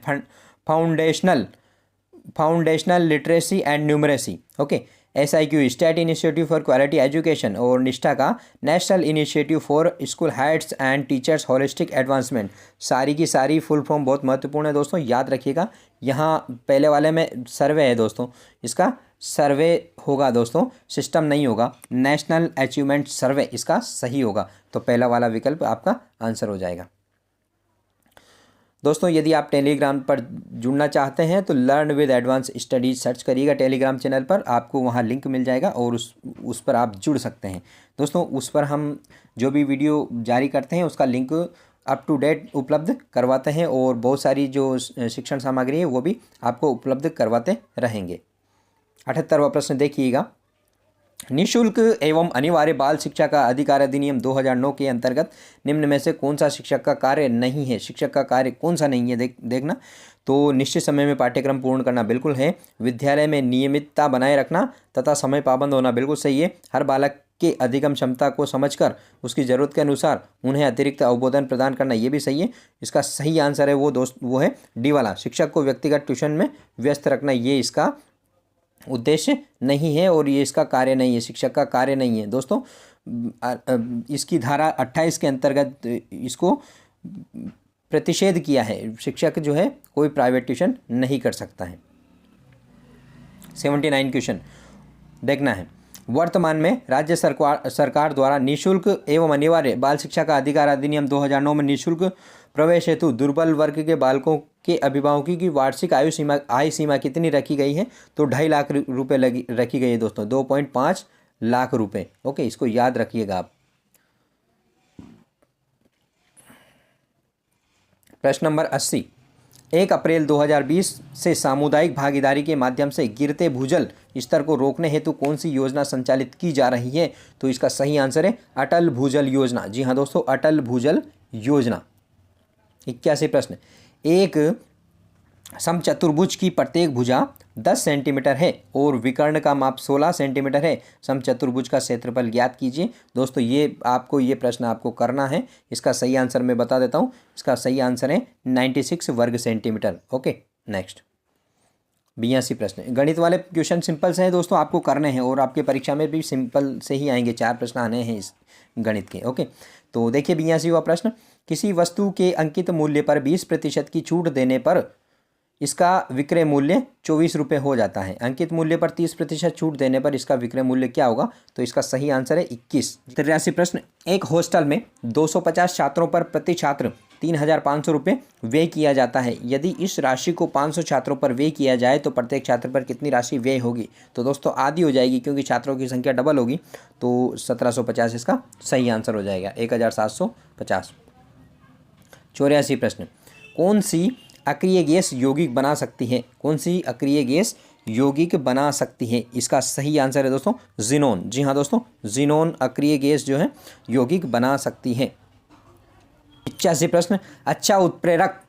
A: foundational literacy and numeracy. Okay. SIQ, state initiative for quality education, और निष्ठा का national initiative for school heads and teachers holistic advancement. सारी की सारी फुल फॉर्म बहुत महत्वपूर्ण है दोस्तों, याद रखिएगा। यहाँ पहले वाले में सर्वे है दोस्तों, इसका सर्वे होगा दोस्तों, सिस्टम नहीं होगा। नेशनल अचीवमेंट सर्वे इसका सही होगा। तो पहला वाला विकल्प आपका आंसर हो जाएगा। दोस्तों यदि आप टेलीग्राम पर जुड़ना चाहते हैं तो learn with advance studies search करिएगा टेलीग्राम चैनल पर, आपको वहां लिंक मिल जाएगा और उस पर आप जुड़ सकते हैं। दोस्तों उस पर हम जो भी वीडियो जारी करते हैं उसका लिंक अप टू डेट उपलब्ध करवाते हैं और बहुत सारी जो शिक्षण सामग्री है वो भी आपको उपलब्ध करवाते रहेंगे। 78वां प्रश्न देखिएगा, निःशुल्क एवं अनिवार्य बाल शिक्षा का अधिकार अधिनियम 2009 के अंतर्गत निम्न में से कौन सा शिक्षक का कार्य नहीं है? शिक्षक का कार्य कौन सा नहीं है देखना। तो निश्चित समय में पाठ्यक्रम पूर्ण करना बिल्कुल है, विद्यालय में नियमितता बनाए रखना तथा समय पाबंद होना बिल्कुल सही है, हर बालक के अधिगम क्षमता को समझकर उसकी ज़रूरत के अनुसार उन्हें अतिरिक्त अवबोधन प्रदान करना, ये भी सही है। इसका सही आंसर है वो है डी वाला, शिक्षक को व्यक्तिगत ट्यूशन में व्यस्त रखना, ये इसका उद्देश्य नहीं है और ये इसका कार्य नहीं है, शिक्षक का कार्य नहीं है। दोस्तों इसकी धारा 28 के अंतर्गत इसको प्रतिषेध किया है, शिक्षक जो है कोई प्राइवेट ट्यूशन नहीं कर सकता है। 79 क्वेश्चन देखना है, वर्तमान में राज्य सरकार द्वारा निःशुल्क एवं अनिवार्य बाल शिक्षा का अधिकार अधिनियम 2009 में निःशुल्क प्रवेश हेतु दुर्बल वर्ग के बालकों के अभिभावकों की वार्षिक आयु सीमा कितनी रखी गई है? तो 2.5 लाख रुपए रखी गई है दोस्तों, 2.5 लाख रुपए। ओके, इसको याद रखिएगा आप। प्रश्न नंबर 80, 1 अप्रैल 2020 से सामुदायिक भागीदारी के माध्यम से गिरते भूजल स्तर को रोकने हेतु कौन सी योजना संचालित की जा रही है? तो इसका सही आंसर है अटल भूजल योजना। जी हाँ दोस्तों, अटल भूजल योजना। 81 प्रश्न, एक समचतुर्भुज की प्रत्येक भुजा 10 सेंटीमीटर है और विकर्ण का माप 16 सेंटीमीटर है, समचतुर्भुज का क्षेत्रफल ज्ञात कीजिए। दोस्तों ये प्रश्न आपको करना है, इसका सही आंसर मैं बता देता हूँ, इसका सही आंसर है 96 वर्ग सेंटीमीटर। ओके, नेक्स्ट 82 प्रश्न, गणित वाले क्वेश्चन सिंपल से हैं दोस्तों, आपको करने हैं और आपके परीक्षा में भी सिंपल से ही आएंगे, 4 प्रश्न आने हैं इस गणित के। ओके, तो देखिए 82वां प्रश्न, किसी वस्तु के अंकित मूल्य पर 20% की छूट देने पर इसका विक्रय मूल्य 24 रुपये हो जाता है। अंकित मूल्य पर 30% छूट देने पर इसका विक्रय मूल्य क्या होगा? तो इसका सही आंसर है 21। 83 प्रश्न, एक हॉस्टल में 250 छात्रों पर प्रति छात्र 3,500 रुपये व्यय किया जाता है। यदि इस राशि को 500 छात्रों पर व्यय किया जाए तो प्रत्येक छात्र पर कितनी राशि व्यय होगी? तो दोस्तों आधी हो जाएगी, क्योंकि छात्रों की संख्या डबल होगी, तो 1750 इसका सही आंसर हो जाएगा, 1750। 84 प्रश्न, कौन सी अक्रिय गैस यौगिक बना सकती है? कौन सी अक्रिय गैस यौगिक बना सकती है? इसका सही आंसर है दोस्तों ज़ीनोन। जी हाँ दोस्तों, ज़ीनोन अक्रिय गैस जो है यौगिक बना सकती है। 85 प्रश्न, अच्छा उत्प्रेरक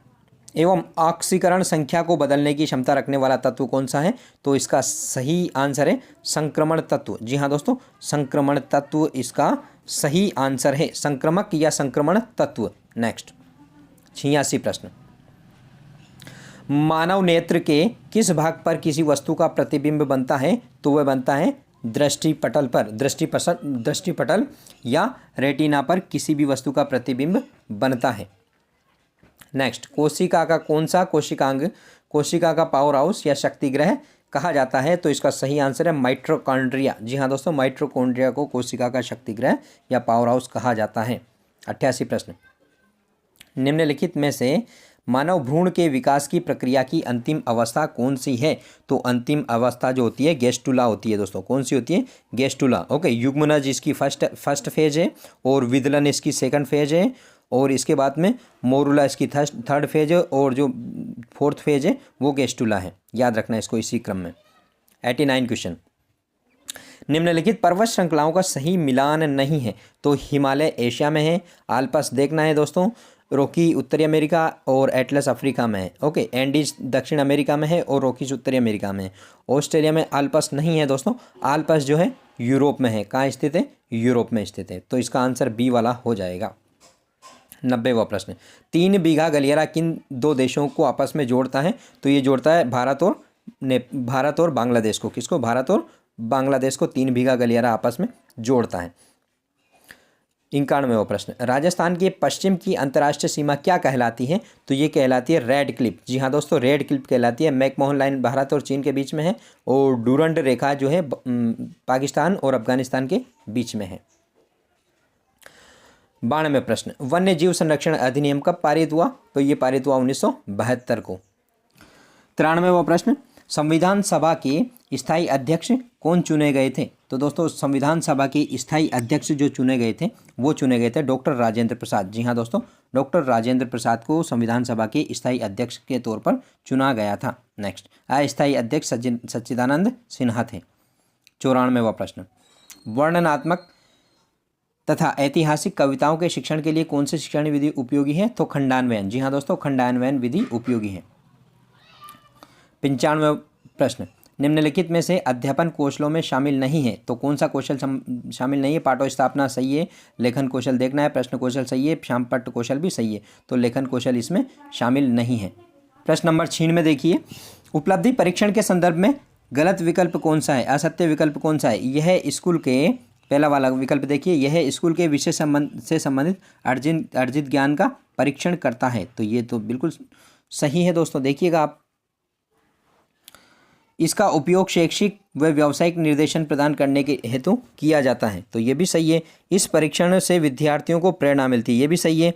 A: एवं ऑक्सीकरण संख्या को बदलने की क्षमता रखने वाला तत्व कौन सा है? तो इसका सही आंसर है संक्रमण तत्व। जी हाँ दोस्तों, संक्रमण तत्व इसका सही आंसर है, संक्रमक या संक्रमण तत्व। नेक्स्ट 86 प्रश्न, मानव नेत्र के किस भाग पर किसी वस्तु का प्रतिबिंब बनता है? तो वह बनता है दृष्टिपटल पर। दृष्टिपटल या रेटिना पर किसी भी वस्तु का प्रतिबिंब बनता है। नेक्स्ट, कोशिका का कौन सा कोशिकांग कोशिका का पावर हाउस या शक्तिगृह कहा जाता है? तो इसका सही आंसर है माइटोकॉन्ड्रिया। जी हाँ दोस्तों, माइटोकॉन्ड्रिया को कोशिका का शक्तिगृह या पावर हाउस कहा जाता है। 88 प्रश्न, निम्नलिखित में से मानव भ्रूण के विकास की प्रक्रिया की अंतिम अवस्था कौन सी है? तो अंतिम अवस्था जो होती है गेस्टुला होती है दोस्तों। कौन सी होती है? गेस्टुला। ओके, युग्मनज इसकी फर्स्ट फेज है और विदलन इसकी सेकंड फेज है, और इसके बाद में मोरुला इसकी थर्ड फेज है, और जो फोर्थ फेज है वो गेस्टुला है। याद रखना इसको इसी क्रम में। 89 क्वेश्चन, निम्नलिखित पर्वत श्रृंखलाओं का सही मिलान नहीं है। तो हिमालय एशिया में है, आल्प्स देखना है दोस्तों, रॉकी उत्तरी अमेरिका और एटलस अफ्रीका में है। ओके, एंडीज दक्षिण अमेरिका में है और रॉकीज उत्तरी अमेरिका में है। ऑस्ट्रेलिया में आल्प्स नहीं है दोस्तों, आल्प्स जो है यूरोप में है। कहाँ स्थित है? यूरोप में स्थित है। तो इसका आंसर बी वाला हो जाएगा। 90वां प्रश्न, 3 बीघा गलियारा किन दो देशों को आपस में जोड़ता है? तो ये जोड़ता है भारत और बांग्लादेश को। किसको? भारत और बांग्लादेश को 3 बीघा गलियारा आपस में जोड़ता है। 91वां प्रश्न, राजस्थान के पश्चिम की अंतर्राष्ट्रीय सीमा क्या कहलाती है? तो ये कहलाती है रेड क्लिप। जी हाँ दोस्तों, रेड क्लिप कहलाती है। मैकमोहन लाइन भारत और चीन के बीच में है, और डूरंड रेखा जो है पाकिस्तान और अफगानिस्तान के बीच में है। 92वां प्रश्न, वन्य जीव संरक्षण अधिनियम कब पारित हुआ? तो ये पारित हुआ 1972 को। 93वां प्रश्न, संविधान सभा के स्थायी अध्यक्ष कौन चुने गए थे? तो दोस्तों संविधान सभा के स्थायी अध्यक्ष जो चुने गए थे वो चुने गए थे डॉक्टर राजेंद्र प्रसाद। जी हाँ दोस्तों, डॉक्टर राजेंद्र प्रसाद को संविधान सभा के स्थायी अध्यक्ष के तौर पर चुना गया था। नेक्स्ट, अस्थायी अध्यक्ष सच्चिदानंद सिन्हा थे। 94वां प्रश्न, वर्णनात्मक तथा ऐतिहासिक कविताओं के शिक्षण के लिए कौन सी शिक्षण विधि उपयोगी है? तो खंडान्वयन। जी हाँ दोस्तों, खंडान्वयन विधि उपयोगी है। 95वां प्रश्न, निम्नलिखित में से अध्यापन कौशलों में शामिल नहीं है। तो कौन सा कौशल शामिल नहीं है? पाठो स्थापना सही है, लेखन कौशल देखना है, प्रश्न कौशल सही है, श्यामपट्ट कौशल भी सही है। तो लेखन कौशल इसमें शामिल नहीं है। प्रश्न नंबर 6 में देखिए, उपलब्धि परीक्षण के संदर्भ में गलत विकल्प कौन सा है? असत्य विकल्प कौन सा है? यह स्कूल के, पहला वाला विकल्प देखिए, यह स्कूल के विषय से संबंधित अर्जित ज्ञान का परीक्षण करता है। तो ये तो बिल्कुल सही है दोस्तों। देखिएगा आप, इसका उपयोग शैक्षिक व व्यावसायिक निर्देशन प्रदान करने के हेतु किया जाता है। तो ये भी सही है। इस परीक्षण से विद्यार्थियों को प्रेरणा मिलती है। ये भी सही है।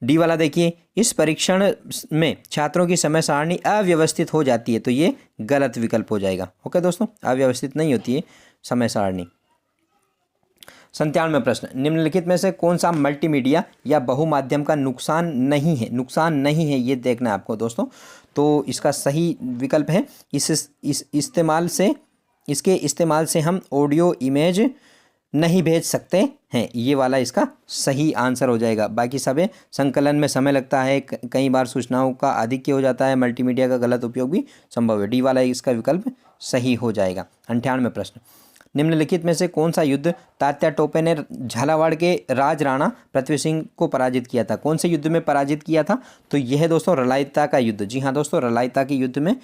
A: डी वाला देखिए, इस परीक्षण में छात्रों की समय सारणी अव्यवस्थित हो जाती है। तो ये गलत विकल्प हो जाएगा। ओके दोस्तों, अव्यवस्थित नहीं होती है समय सारणी। 97वां प्रश्न, निम्नलिखित में से कौन सा मल्टीमीडिया या बहुमाध्यम का नुकसान नहीं है? नुकसान नहीं है ये देखना है आपको दोस्तों। तो इसका सही विकल्प है, इसके इस्तेमाल से हम ऑडियो इमेज नहीं भेज सकते हैं। ये वाला इसका सही आंसर हो जाएगा। बाकी सब है, संकलन में समय लगता है, कई बार सूचनाओं का आधिक्य हो जाता है, मल्टीमीडिया का गलत उपयोग भी संभव है। डी वाला इसका विकल्प सही हो जाएगा। 98वां प्रश्न, निम्नलिखित में से कौन सा युद्ध तात्या टोपे ने झालावाड़ के राज राणा पृथ्वी सिंह को पराजित किया था? कौन से युद्ध में पराजित किया था? तो यह दोस्तों रलायता का युद्ध। जी हाँ दोस्तों, रलायता के युद्ध में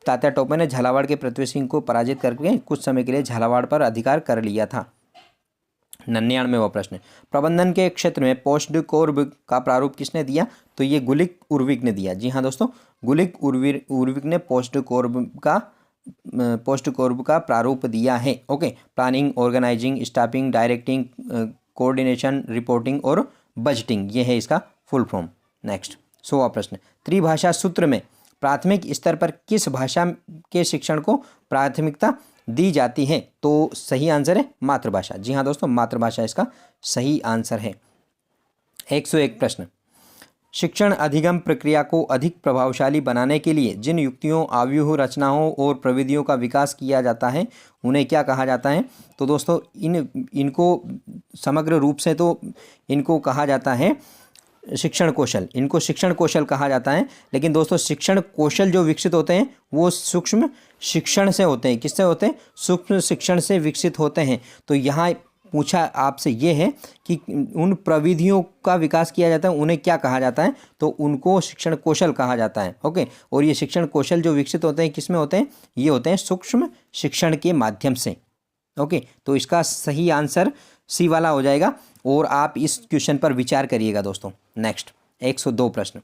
A: तात्या टोपे ने झालावाड़ के पृथ्वी सिंह को पराजित करके कुछ समय के लिए झालावाड़ पर अधिकार कर लिया था।
B: 99वां प्रश्न, प्रबंधन के क्षेत्र में पोस्टकोर्ब का प्रारूप किसने दिया? तो ये गुलिक उर्विक ने दिया। जी हाँ दोस्तों, गुलिक उर्विक ने पोस्टकोर्ब का प्रारूप दिया है। Okay, planning, organising, staffing, directing, coordination, reporting और बजटिंग, ये है इसका फुल फॉर्म। नेक्स्ट 100वां प्रश्न, त्रिभाषा सूत्र में प्राथमिक स्तर पर किस भाषा के शिक्षण को प्राथमिकता दी जाती है? तो सही आंसर है मातृभाषा। जी हाँ दोस्तों, मातृभाषा इसका सही आंसर है। 101 प्रश्न, शिक्षण अधिगम प्रक्रिया को अधिक प्रभावशाली बनाने के लिए जिन युक्तियों, आव्यूह रचनाओं और प्रविधियों का विकास किया जाता है उन्हें क्या कहा जाता है? तो दोस्तों इनको समग्र रूप से तो इनको कहा जाता है शिक्षण कौशल, इनको शिक्षण कौशल कहा जाता है। लेकिन दोस्तों शिक्षण कौशल जो विकसित होते हैं वो सूक्ष्म शिक्षण से होते हैं। किससे होते हैं? सूक्ष्म शिक्षण से विकसित होते हैं। तो यहाँ पूछा आपसे ये है कि उन प्रविधियों का विकास किया जाता है उन्हें क्या कहा जाता है? तो उनको शिक्षण कौशल कहा जाता है। ओके, और ये शिक्षण कौशल जो विकसित होते हैं किसमें होते हैं? ये होते हैं सूक्ष्म शिक्षण के माध्यम से। ओके, तो इसका सही आंसर सी वाला हो जाएगा और आप इस क्वेश्चन पर विचार करिएगा दोस्तों। नेक्स्ट 102 प्रश्न,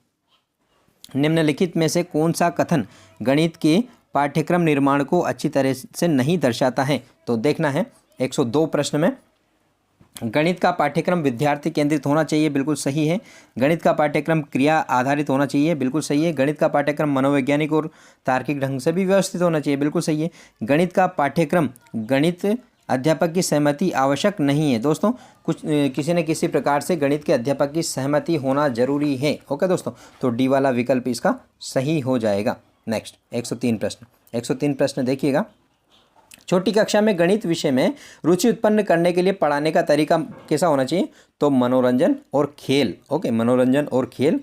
B: निम्नलिखित में से कौन सा कथन गणित के पाठ्यक्रम निर्माण को अच्छी तरह से नहीं दर्शाता है? तो देखना है 102 प्रश्न में, गणित का पाठ्यक्रम विद्यार्थी केंद्रित होना चाहिए, बिल्कुल सही है। गणित का पाठ्यक्रम क्रिया आधारित होना चाहिए, बिल्कुल सही है। गणित का पाठ्यक्रम मनोवैज्ञानिक और तार्किक ढंग से भी व्यवस्थित होना चाहिए, बिल्कुल सही है। गणित का पाठ्यक्रम गणित अध्यापक की सहमति आवश्यक नहीं है। दोस्तों किसी न किसी प्रकार से गणित के अध्यापक की सहमति होना जरूरी है। ओके दोस्तों, तो डी वाला विकल्प इसका सही हो जाएगा। नेक्स्ट 103 प्रश्न, 103 प्रश्न देखिएगा, छोटी कक्षा में गणित विषय में रुचि उत्पन्न करने के लिए पढ़ाने का तरीका कैसा होना चाहिए? तो मनोरंजन और खेल। ओके, मनोरंजन और खेल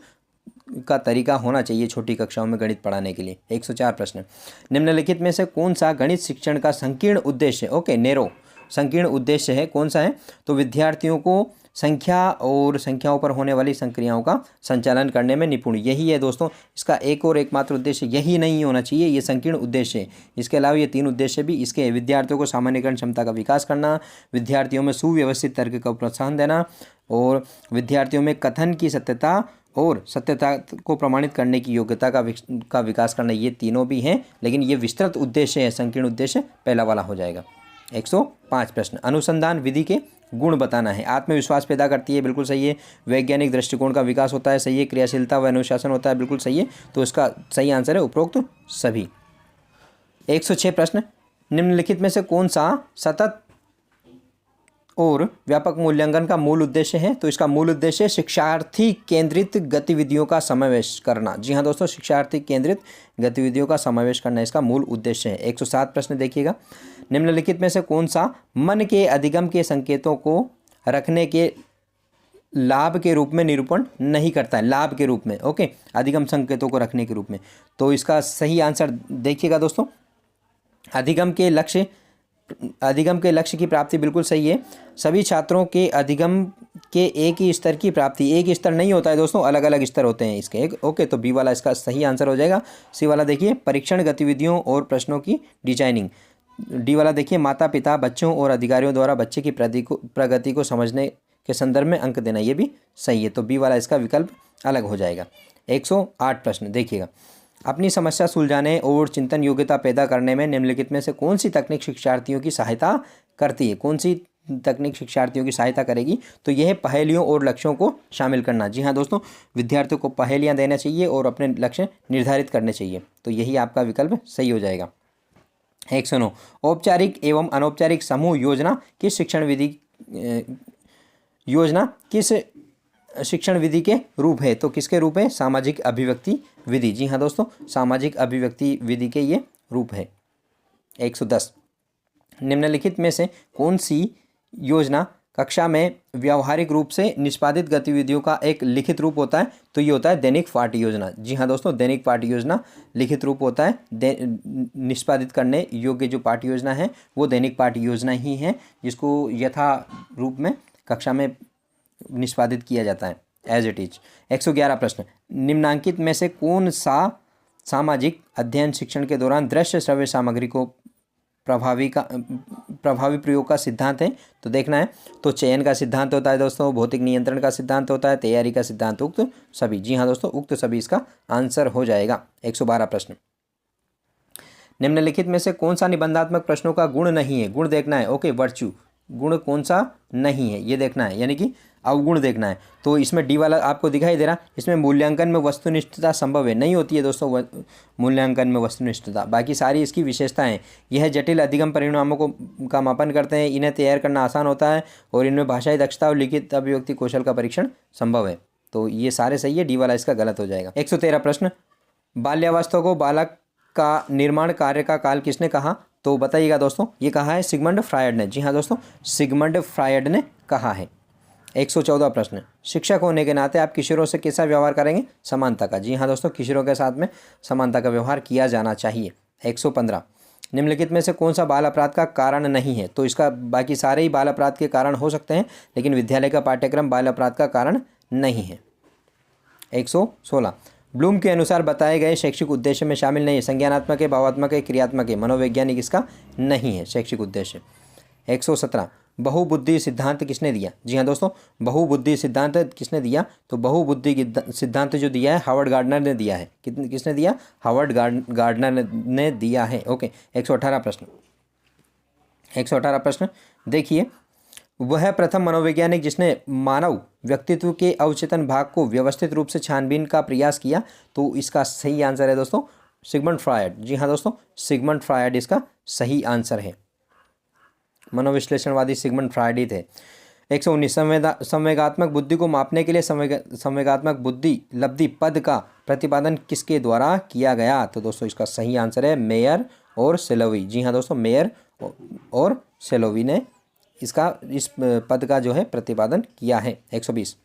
B: का तरीका होना चाहिए छोटी कक्षाओं में गणित पढ़ाने के लिए। 104 प्रश्न, निम्नलिखित में से कौन सा गणित शिक्षण का संकीर्ण उद्देश्य, ओके नैरो संकीर्ण उद्देश्य है, कौन सा है? तो विद्यार्थियों को संख्या और संख्याओं पर होने वाली संक्रियाओं का संचालन करने में निपुण, यही है दोस्तों इसका एक और एकमात्र उद्देश्य। यही नहीं होना चाहिए, ये संकीर्ण उद्देश्य है। इसके अलावा ये 3 उद्देश्य भी इसके, विद्यार्थियों को सामान्यकरण क्षमता का विकास करना, विद्यार्थियों में सुव्यवस्थित तर्क को प्रोत्साहन देना और विद्यार्थियों में कथन की सत्यता और सत्यता को प्रमाणित करने की योग्यता का विकास करना, ये तीनों भी हैं। लेकिन ये विस्तृत उद्देश्य है, संकीर्ण उद्देश्य पहला वाला हो जाएगा। 105 प्रश्न, अनुसंधान विधि के गुण बताना है। आत्मविश्वास पैदा करती है, बिल्कुल सही है। वैज्ञानिक दृष्टिकोण का विकास होता है, सही है। क्रियाशीलता व अनुशासन होता है, बिल्कुल सही है। तो इसका सही आंसर है उपरोक्त सभी। 106 प्रश्न, निम्नलिखित में से कौन सा सतत और व्यापक मूल्यांकन का मूल उद्देश्य है? तो इसका मूल उद्देश्य शिक्षार्थी केंद्रित गतिविधियों का समावेश करना। जी हाँ दोस्तों, शिक्षार्थी केंद्रित गतिविधियों का समावेश करना इसका मूल उद्देश्य है। 107 प्रश्न देखिएगा, निम्नलिखित में से कौन सा मन के अधिगम के संकेतों को रखने के लाभ के रूप में निरूपण नहीं करता है? लाभ के रूप में, ओके, अधिगम संकेतों को रखने के रूप में। तो इसका सही आंसर देखिएगा दोस्तों, अधिगम के लक्ष्य की प्राप्ति, बिल्कुल सही है। सभी छात्रों के अधिगम के एक ही स्तर की प्राप्ति, एक ही स्तर नहीं होता है दोस्तों, अलग अलग स्तर होते हैं इसके। ओके, तो बी वाला इसका सही आंसर हो जाएगा। सी वाला देखिए परीक्षण गतिविधियों और प्रश्नों की डिजाइनिंग। डी वाला देखिए माता पिता, बच्चों और अधिकारियों द्वारा बच्चे की प्रगति को समझने के संदर्भ में अंक देना, ये भी सही है। तो बी वाला इसका विकल्प अलग हो जाएगा। 108 प्रश्न देखिएगा, अपनी समस्या सुलझाने और चिंतन योग्यता पैदा करने में निम्नलिखित में से कौन सी तकनीक शिक्षार्थियों की सहायता करती है? कौन सी तकनीक शिक्षार्थियों की सहायता करेगी? तो यह है पहेलियों और लक्ष्यों को शामिल करना। जी हाँ दोस्तों, विद्यार्थियों को पहेलियाँ देना चाहिए और अपने लक्ष्य निर्धारित करने चाहिए। तो यही आपका विकल्प सही हो जाएगा। 109, औपचारिक एवं अनौपचारिक समूह योजना किस शिक्षण विधि के रूप है? तो किसके रूप है? सामाजिक अभिव्यक्ति विधि। जी हाँ दोस्तों, सामाजिक अभिव्यक्ति विधि के ये रूप है। 110, निम्नलिखित में से कौन सी योजना कक्षा में व्यावहारिक रूप से निष्पादित गतिविधियों का एक लिखित रूप होता है? तो ये होता है दैनिक पाठ्य योजना। जी हाँ दोस्तों, दैनिक पाठ्य योजना लिखित रूप होता है। निष्पादित करने योग्य जो पाठ्य योजना है वो दैनिक पाठ्य योजना ही है, जिसको यथा रूप में कक्षा में निष्पादित किया जाता है एज इट इज। 111 प्रश्न, निम्नांकित में से कौन सा सामाजिक अध्ययन शिक्षण के दौरान दृश्य श्रव्य सामग्री को प्रभावी प्रयोग का सिद्धांत है, तो देखना है। तो चयन का सिद्धांत होता है दोस्तों, भौतिक नियंत्रण का सिद्धांत होता है, तैयारी का सिद्धांत, उक्त सभी। जी हाँ दोस्तों, उक्त सभी इसका आंसर हो जाएगा। 112 प्रश्न, निम्नलिखित में से कौन सा निबंधात्मक प्रश्नों का गुण नहीं है? गुण देखना है। ओके, वर्च्यू, गुण कौन सा नहीं है ये देखना है, यानी कि अवगुण देखना है। तो इसमें डी वाला आपको दिखाई दे रहा, इसमें मूल्यांकन में वस्तुनिष्ठता संभव है, नहीं होती है दोस्तों मूल्यांकन में वस्तुनिष्ठता। बाकी सारी इसकी विशेषताएं, यह जटिल अधिगम परिणामों का मापन करते हैं, इन्हें तैयार करना आसान होता है, और इनमें भाषाई दक्षता और लिखित अभिव्यक्ति कौशल का परीक्षण संभव है। तो ये सारे सही है, डी वाला इसका गलत हो जाएगा। 113 प्रश्न, बाल्यावस्था को बालक का निर्माण कार्य का काल किसने कहा? तो बताइएगा दोस्तों, ये कहा है सिगमंड फ्रायड ने। जी हाँ दोस्तों, सिगमंड फ्रायड ने कहा है। 114 प्रश्न, शिक्षक होने के नाते आप किशोरों से कैसा व्यवहार करेंगे? समानता का। जी हाँ दोस्तों, किशोरों के साथ में समानता का व्यवहार किया जाना चाहिए। 115, निम्नलिखित में से कौन सा बाल अपराध का कारण नहीं है? तो इसका बाकी सारे ही बाल अपराध के कारण हो सकते हैं, लेकिन विद्यालय का पाठ्यक्रम बाल अपराध का कारण नहीं है। 116, ब्लूम के अनुसार बताए गए शैक्षिक उद्देश्य में शामिल नहीं है। संज्ञानात्मक है, भावात्मक है, क्रियात्मक है, मनोवैज्ञानिक इसका नहीं है शैक्षिक उद्देश्य। 117, बहुबुद्धि सिद्धांत किसने दिया? जी हाँ दोस्तों, बहुबुद्धि सिद्धांत किसने दिया? तो बहुबुद्धि सिद्धांत जो दिया है हार्वर्ड गार्डनर ने दिया है। किसने दिया? हार्वर्ड गार्डनर ने दिया है। ओके, 118 प्रश्न, 118 प्रश्न देखिए, वह प्रथम मनोवैज्ञानिक जिसने मानव व्यक्तित्व के अवचेतन भाग को व्यवस्थित रूप से छानबीन का प्रयास किया। तो इसका सही आंसर है दोस्तों सिगमंड फ्रायड। जी हाँ दोस्तों, सिगमंड फ्रायड इसका सही आंसर है। मनोविश्लेषणवादी सिगमंड फ्रायड ही थे। 119, संवेगात्मक बुद्धि को मापने के लिए संवेगात्मक बुद्धि लब्धि पद का प्रतिपादन किसके द्वारा किया गया? तो दोस्तों इसका सही आंसर है मेयर और सेलोवी। जी हाँ दोस्तों, मेयर और सेलोवी ने इस पद का जो है प्रतिपादन किया है। 120,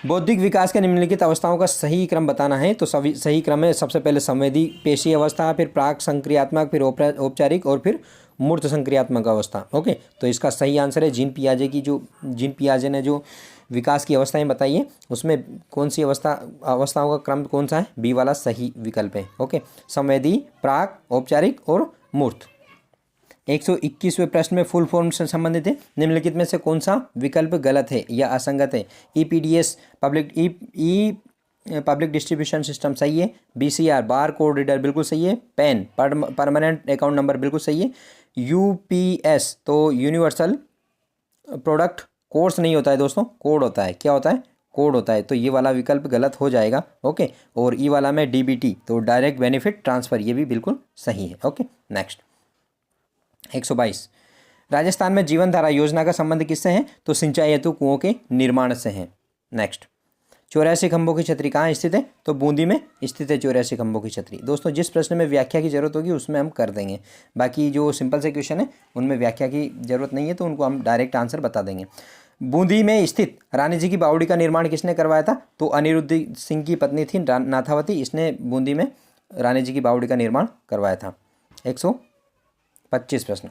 B: बौद्धिक विकास के निम्नलिखित अवस्थाओं का सही क्रम बताना है। तो सही क्रम है, सबसे पहले संवेदी पेशी अवस्था, फिर प्राक संक्रियात्मक, फिर औपचारिक, और फिर मूर्त संक्रियात्मक अवस्था। ओके, तो इसका सही आंसर है जीन पियाजे ने जो विकास की अवस्थाएं बताई है, उसमें कौन सी अवस्थाओं का क्रम कौन सा है? बी वाला सही विकल्प है। ओके, संवेदी, प्राक, औपचारिक और मूर्त। 121वें प्रश्न में फुल फॉर्म से संबंधित है। निम्नलिखित में से कौन सा विकल्प गलत है या असंगत है? EPDS पब्लिक डिस्ट्रीब्यूशन सिस्टम सही है। BCR बार कोड रीडर बिल्कुल सही है। पैन परमानेंट अकाउंट नंबर बिल्कुल सही है। UPS तो यूनिवर्सल प्रोडक्ट कोर्स नहीं होता है दोस्तों, कोड होता है। क्या होता है? कोड होता है। तो ये वाला विकल्प गलत हो जाएगा। ओके, और ई वाला में DBT तो डायरेक्ट बेनिफिट ट्रांसफ़र, ये भी बिल्कुल सही है। ओके, नेक्स्ट 122, राजस्थान में जीवन धारा योजना का संबंध किससे है? तो सिंचाई हेतु कुओं के निर्माण से है। नेक्स्ट, 84 खंभों की छतरी कहाँ स्थित है? तो बूंदी में स्थित है 84 खंभों की छतरी। दोस्तों जिस प्रश्न में व्याख्या की जरूरत होगी उसमें हम कर देंगे, बाकी जो सिंपल से क्वेश्चन है उनमें व्याख्या की जरूरत नहीं है, तो उनको हम डायरेक्ट आंसर बता देंगे। बूंदी में स्थित रानी जी की बावड़ी का निर्माण किसने करवाया था? तो अनिरुद्ध सिंह की पत्नी थी नाथावती, इसने बूंदी में रानी जी की बावड़ी का निर्माण करवाया था। 125 प्रश्न,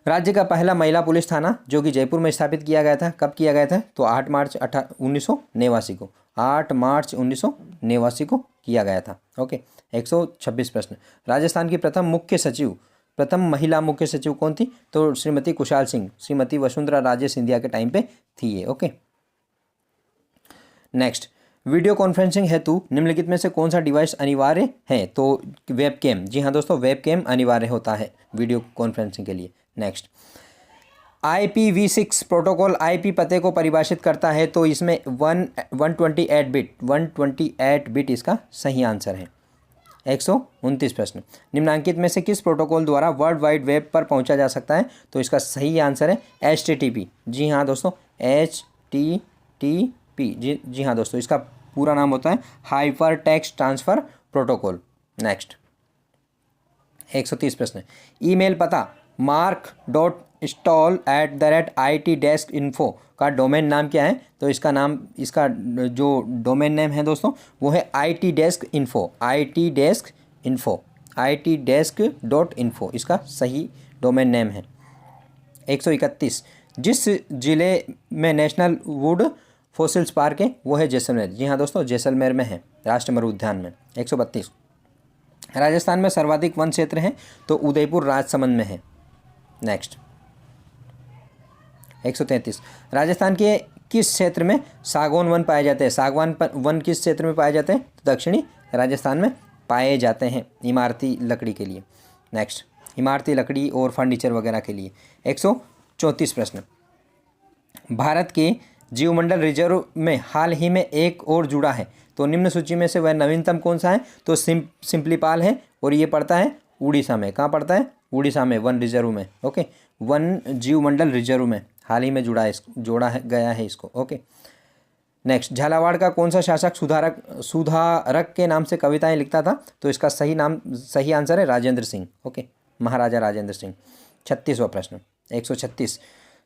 B: राज्य का पहला महिला पुलिस थाना जो कि जयपुर में स्थापित किया गया था, कब किया गया था? तो 8 मार्च 1989 को, 8 मार्च 1989 को किया गया था। ओके, 126 प्रश्न, राजस्थान की प्रथम महिला मुख्य सचिव कौन थी? तो श्रीमती कुशाल सिंह, श्रीमती वसुंधरा राजे सिंधिया के टाइम पे थी ये। ओके, नेक्स्ट, वीडियो कॉन्फ्रेंसिंग हेतु निम्नलिखित में से कौन सा डिवाइस अनिवार्य है? तो वेबकैम। जी हाँ दोस्तों, वेबकैम अनिवार्य होता है वीडियो कॉन्फ्रेंसिंग के लिए। नेक्स्ट, IPv6 प्रोटोकॉल IP पते को परिभाषित करता है, तो इसमें 128 बिट इसका सही आंसर है। 129 प्रश्न, निम्नांकित में से किस प्रोटोकॉल द्वारा वर्ल्ड वाइड वेब पर पहुंचा जा सकता है? तो इसका सही आंसर है HTTP। जी हाँ दोस्तों, HTTP। जी हाँ दोस्तों, इसका पूरा नाम होता है hyper text transfer protocol. Next, 130 प्रश्न, ईमेल पता mark.stall@IT-info का डोमेन नाम क्या है? तो इसका जो डोमेन नेम है दोस्तों वो है IT-info इसका सही डोमेन नेम है। 131, जिस जिले में नेशनल वुड फॉसिल्स पार्क है वो है जैसलमेर। जी हाँ दोस्तों, जैसलमेर में है, राष्ट्रीय मरु उद्यान में। 132, राजस्थान में सर्वाधिक वन क्षेत्र है तो उदयपुर राजसमंद में है। नेक्स्ट 133, राजस्थान के किस क्षेत्र में सागौन वन पाए जाते हैं? सागवान वन किस क्षेत्र में पाए जाते हैं? तो दक्षिणी राजस्थान में पाए जाते हैं इमारती लकड़ी के लिए। नेक्स्ट, इमारती लकड़ी और फर्नीचर वगैरह के लिए। 134 प्रश्न, भारत के जीवमंडल रिजर्व में हाल ही में एक और जुड़ा है तो निम्न सूची में से वह नवीनतम कौन सा है? तो सिम्पलीपाल है और ये पड़ता है उड़ीसा में। कहाँ पड़ता है? उड़ीसा में, वन रिजर्व में। ओके, वन जीवमंडल रिजर्व में हाल ही में जोड़ा गया है इसको। ओके, नेक्स्ट, झालावाड़ का कौन सा शासक सुधारक के नाम से कविताएं लिखता था? तो इसका सही आंसर है राजेंद्र सिंह। ओके, महाराजा राजेंद्र सिंह। 36वां प्रश्न 136,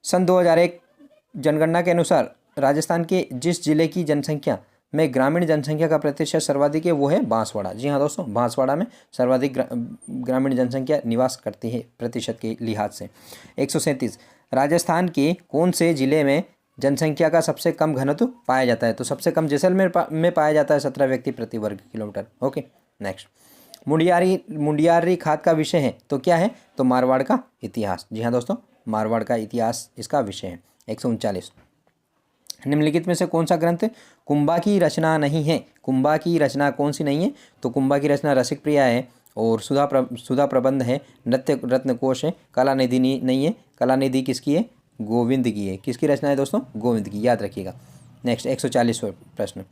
B: सन 2001 जनगणना के अनुसार राजस्थान के जिस जिले की जनसंख्या में ग्रामीण जनसंख्या का प्रतिशत सर्वाधिक है वो है बांसवाड़ा। जी हाँ दोस्तों, बांसवाड़ा में सर्वाधिक ग्रामीण जनसंख्या निवास करती है प्रतिशत के लिहाज से। 137, राजस्थान के कौन से जिले में जनसंख्या का सबसे कम घनत्व पाया जाता है? तो सबसे कम जैसलमेर में पाया जाता है, 17 व्यक्ति प्रति वर्ग किलोमीटर। ओके, नेक्स्ट, मुंडियारी खाद का विषय है तो क्या है? तो मारवाड़ का इतिहास। जी हाँ दोस्तों, मारवाड़ का इतिहास इसका विषय है। 139, निम्नलिखित में से कौन सा ग्रंथ कुंभा की रचना नहीं है? कुंभा की रचना कौन सी नहीं है? तो कुंभा की रचना रसिक प्रिया है और सुधा प्रबंध है, नृत्य रत्न कोश है, कला निधि नहीं है। कला निधि किसकी है? गोविंद की है। किसकी रचना है दोस्तों? गोविंद की, याद रखिएगा। नेक्स्ट 140वां प्रश्न,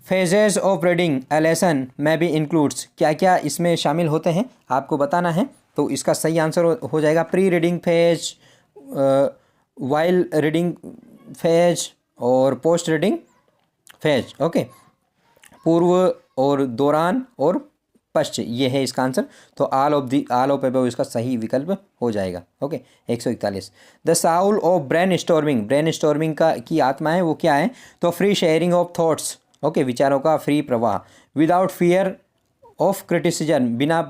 B: phases of reading A lesson में भी इंक्लूड्स, क्या क्या इसमें शामिल होते हैं आपको बताना है। तो इसका सही आंसर हो जाएगा pre reading phase, while reading phase और पोस्ट रीडिंग फेज। ओके, पूर्व और दौरान और पश्चिम, ये है इसका आंसर। तो ऑल ऑफ अबव इसका सही विकल्प हो जाएगा। Okay, 141, the Saul of brain storming की आत्मा है वो क्या है? तो free sharing of thoughts. Okay, विचारों का फ्री प्रवाह, विदाउट फियर ऑफ क्रिटिसिज्म, बिना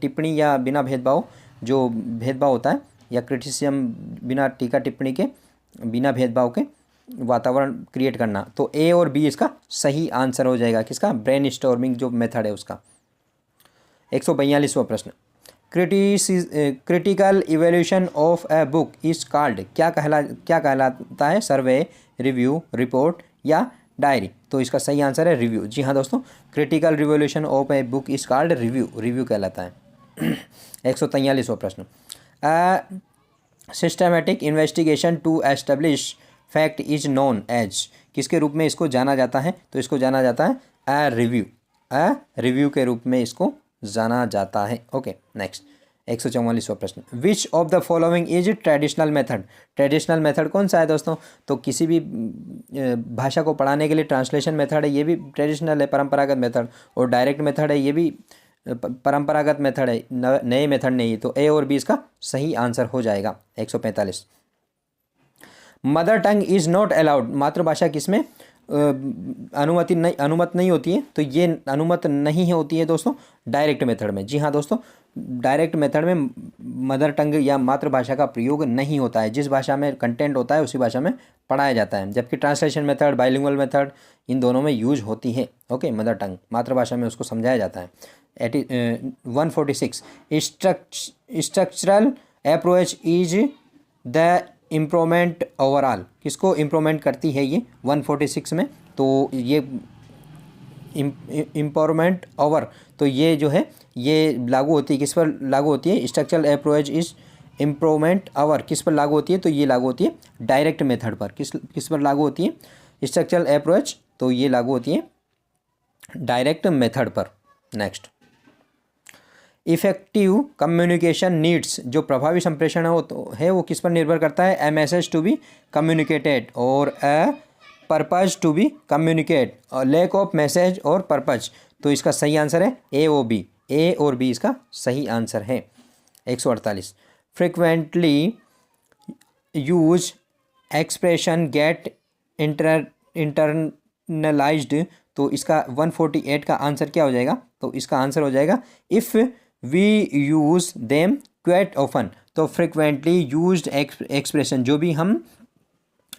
B: टिप्पणी या बिना भेदभाव, जो भेदभाव होता है या क्रिटिसिज्म, बिना टीका टिप्पणी के, बिना भेदभाव के वातावरण क्रिएट करना। तो ए और बी इसका सही आंसर हो जाएगा। किसका? ब्रेन स्टॉर्मिंग जो मेथड है उसका। 142वां प्रश्न, critical evaluation of a book is called, क्या कहलाता है? सर्वे, रिव्यू, रिपोर्ट या डायरी। तो इसका सही आंसर है रिव्यू। जी हाँ दोस्तों, critical revolution of a book is called review कहलाता है। 143वां प्रश्न, systematic investigation to establish fact is known as, किसके रूप में इसको जाना जाता है? तो इसको जाना जाता है ए रिव्यू के रूप में इसको जाना जाता है। ओके, नेक्स्ट 144वां प्रश्न, which of the following is traditional method, traditional method कौन सा है दोस्तों? तो किसी भी भाषा को पढ़ाने के लिए ट्रांसलेशन मेथड है, ये भी ट्रेडिशनल है, परंपरागत मेथड। और डायरेक्ट मेथड है, ये भी परंपरागत मेथड है, नए मेथड नहीं है। तो ए और बी इसका सही आंसर हो जाएगा। 145, mother tongue is not allowed, मातृभाषा किसमें अनुमत नहीं होती है? तो ये अनुमत नहीं होती है दोस्तों डायरेक्ट मेथड में। जी हाँ दोस्तों, डायरेक्ट मेथड में मदर टंग या मातृभाषा का प्रयोग नहीं होता है। जिस भाषा में कंटेंट होता है उसी भाषा में पढ़ाया जाता है। जबकि ट्रांसलेशन मेथड, बाइलिंगुअल मेथड, इन दोनों में यूज होती है। ओके, मदर टंग मातृभाषा में उसको समझाया जाता है। 146, structural approach is the improvement overall, किसको इम्प्रूवमेंट करती है ये 146 में? तो ये इम्प्रूवमेंट ओवर, तो ये जो है ये लागू होती है, किस पर लागू होती है? Structural approach is improvement over किस पर लागू होती है? तो ये लागू होती है डायरेक्ट मेथड पर। किस पर लागू होती है? स्ट्रक्चरल अप्रोच, तो ये लागू होती है डायरेक्ट मेथड पर। नेक्स्ट, इफेक्टिव कम्युनिकेशन नीड्स, जो प्रभावी संप्रेषण है वो किस पर निर्भर करता है? A message to be communicated और a purpose to be communicate, lack of message और पर्पज। तो इसका सही आंसर है ए और बी, ए और बी इसका सही आंसर है। 148, frequently use expression get internalised, तो इसका 148 का आंसर क्या हो जाएगा? तो इसका आंसर हो जाएगा if we use them quite often. तो फ्रिक्वेंटली यूज्ड एक्सप्रेशन, जो भी हम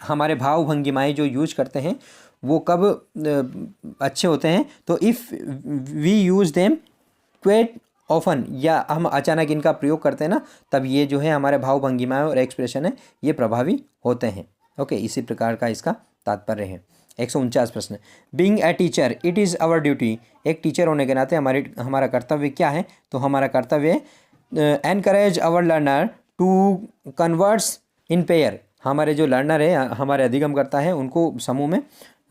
B: हमारे भाव भंगिमाएँ जो यूज करते हैं वो कब अच्छे होते हैं? तो if we use them quite often या हम अचानक इनका प्रयोग करते हैं ना, तब ये जो है हमारे भाव भंगिमाएं और एक्सप्रेशन है ये प्रभावी होते हैं। ओके, इसी प्रकार का इसका तात्पर्य है। 149 प्रश्न, being a teacher it is our duty, एक टीचर होने के नाते हमारा कर्तव्य क्या है? तो हमारा कर्तव्य encourage our learner to converts in pair, हमारे जो लर्नर है, हमारे अधिगमकर्ता है, उनको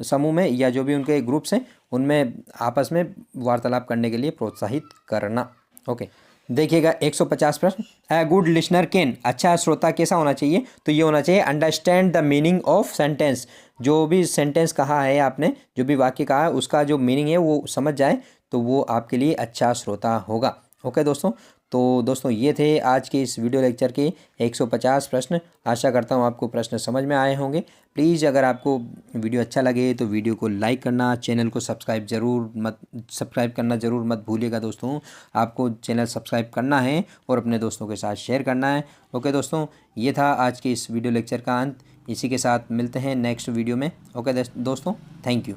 B: समूह में या जो भी उनके ग्रुप्स हैं उनमें आपस में वार्तालाप करने के लिए प्रोत्साहित करना। ओके, देखिएगा 150 प्रश्न, ए गुड लिसनर कैन, अच्छा श्रोता कैसा होना चाहिए? तो ये होना चाहिए understand the meaning of sentence, जो भी सेंटेंस कहा है आपने, जो भी वाक्य कहा है उसका जो मीनिंग है वो समझ जाए तो वो आपके लिए अच्छा श्रोता होगा। ओके दोस्तों, तो दोस्तों ये थे आज के इस वीडियो लेक्चर के 150 प्रश्न। आशा करता हूँ आपको प्रश्न समझ में आए होंगे। प्लीज़ अगर आपको वीडियो अच्छा लगे तो वीडियो को लाइक करना, चैनल को सब्सक्राइब करना ज़रूर मत भूलिएगा दोस्तों। आपको चैनल सब्सक्राइब करना है और अपने दोस्तों के साथ शेयर करना है। ओके दोस्तों, ये था आज के इस वीडियो लेक्चर का अंत। इसी के साथ मिलते हैं नेक्स्ट वीडियो में। ओके दोस्तों, थैंक यू।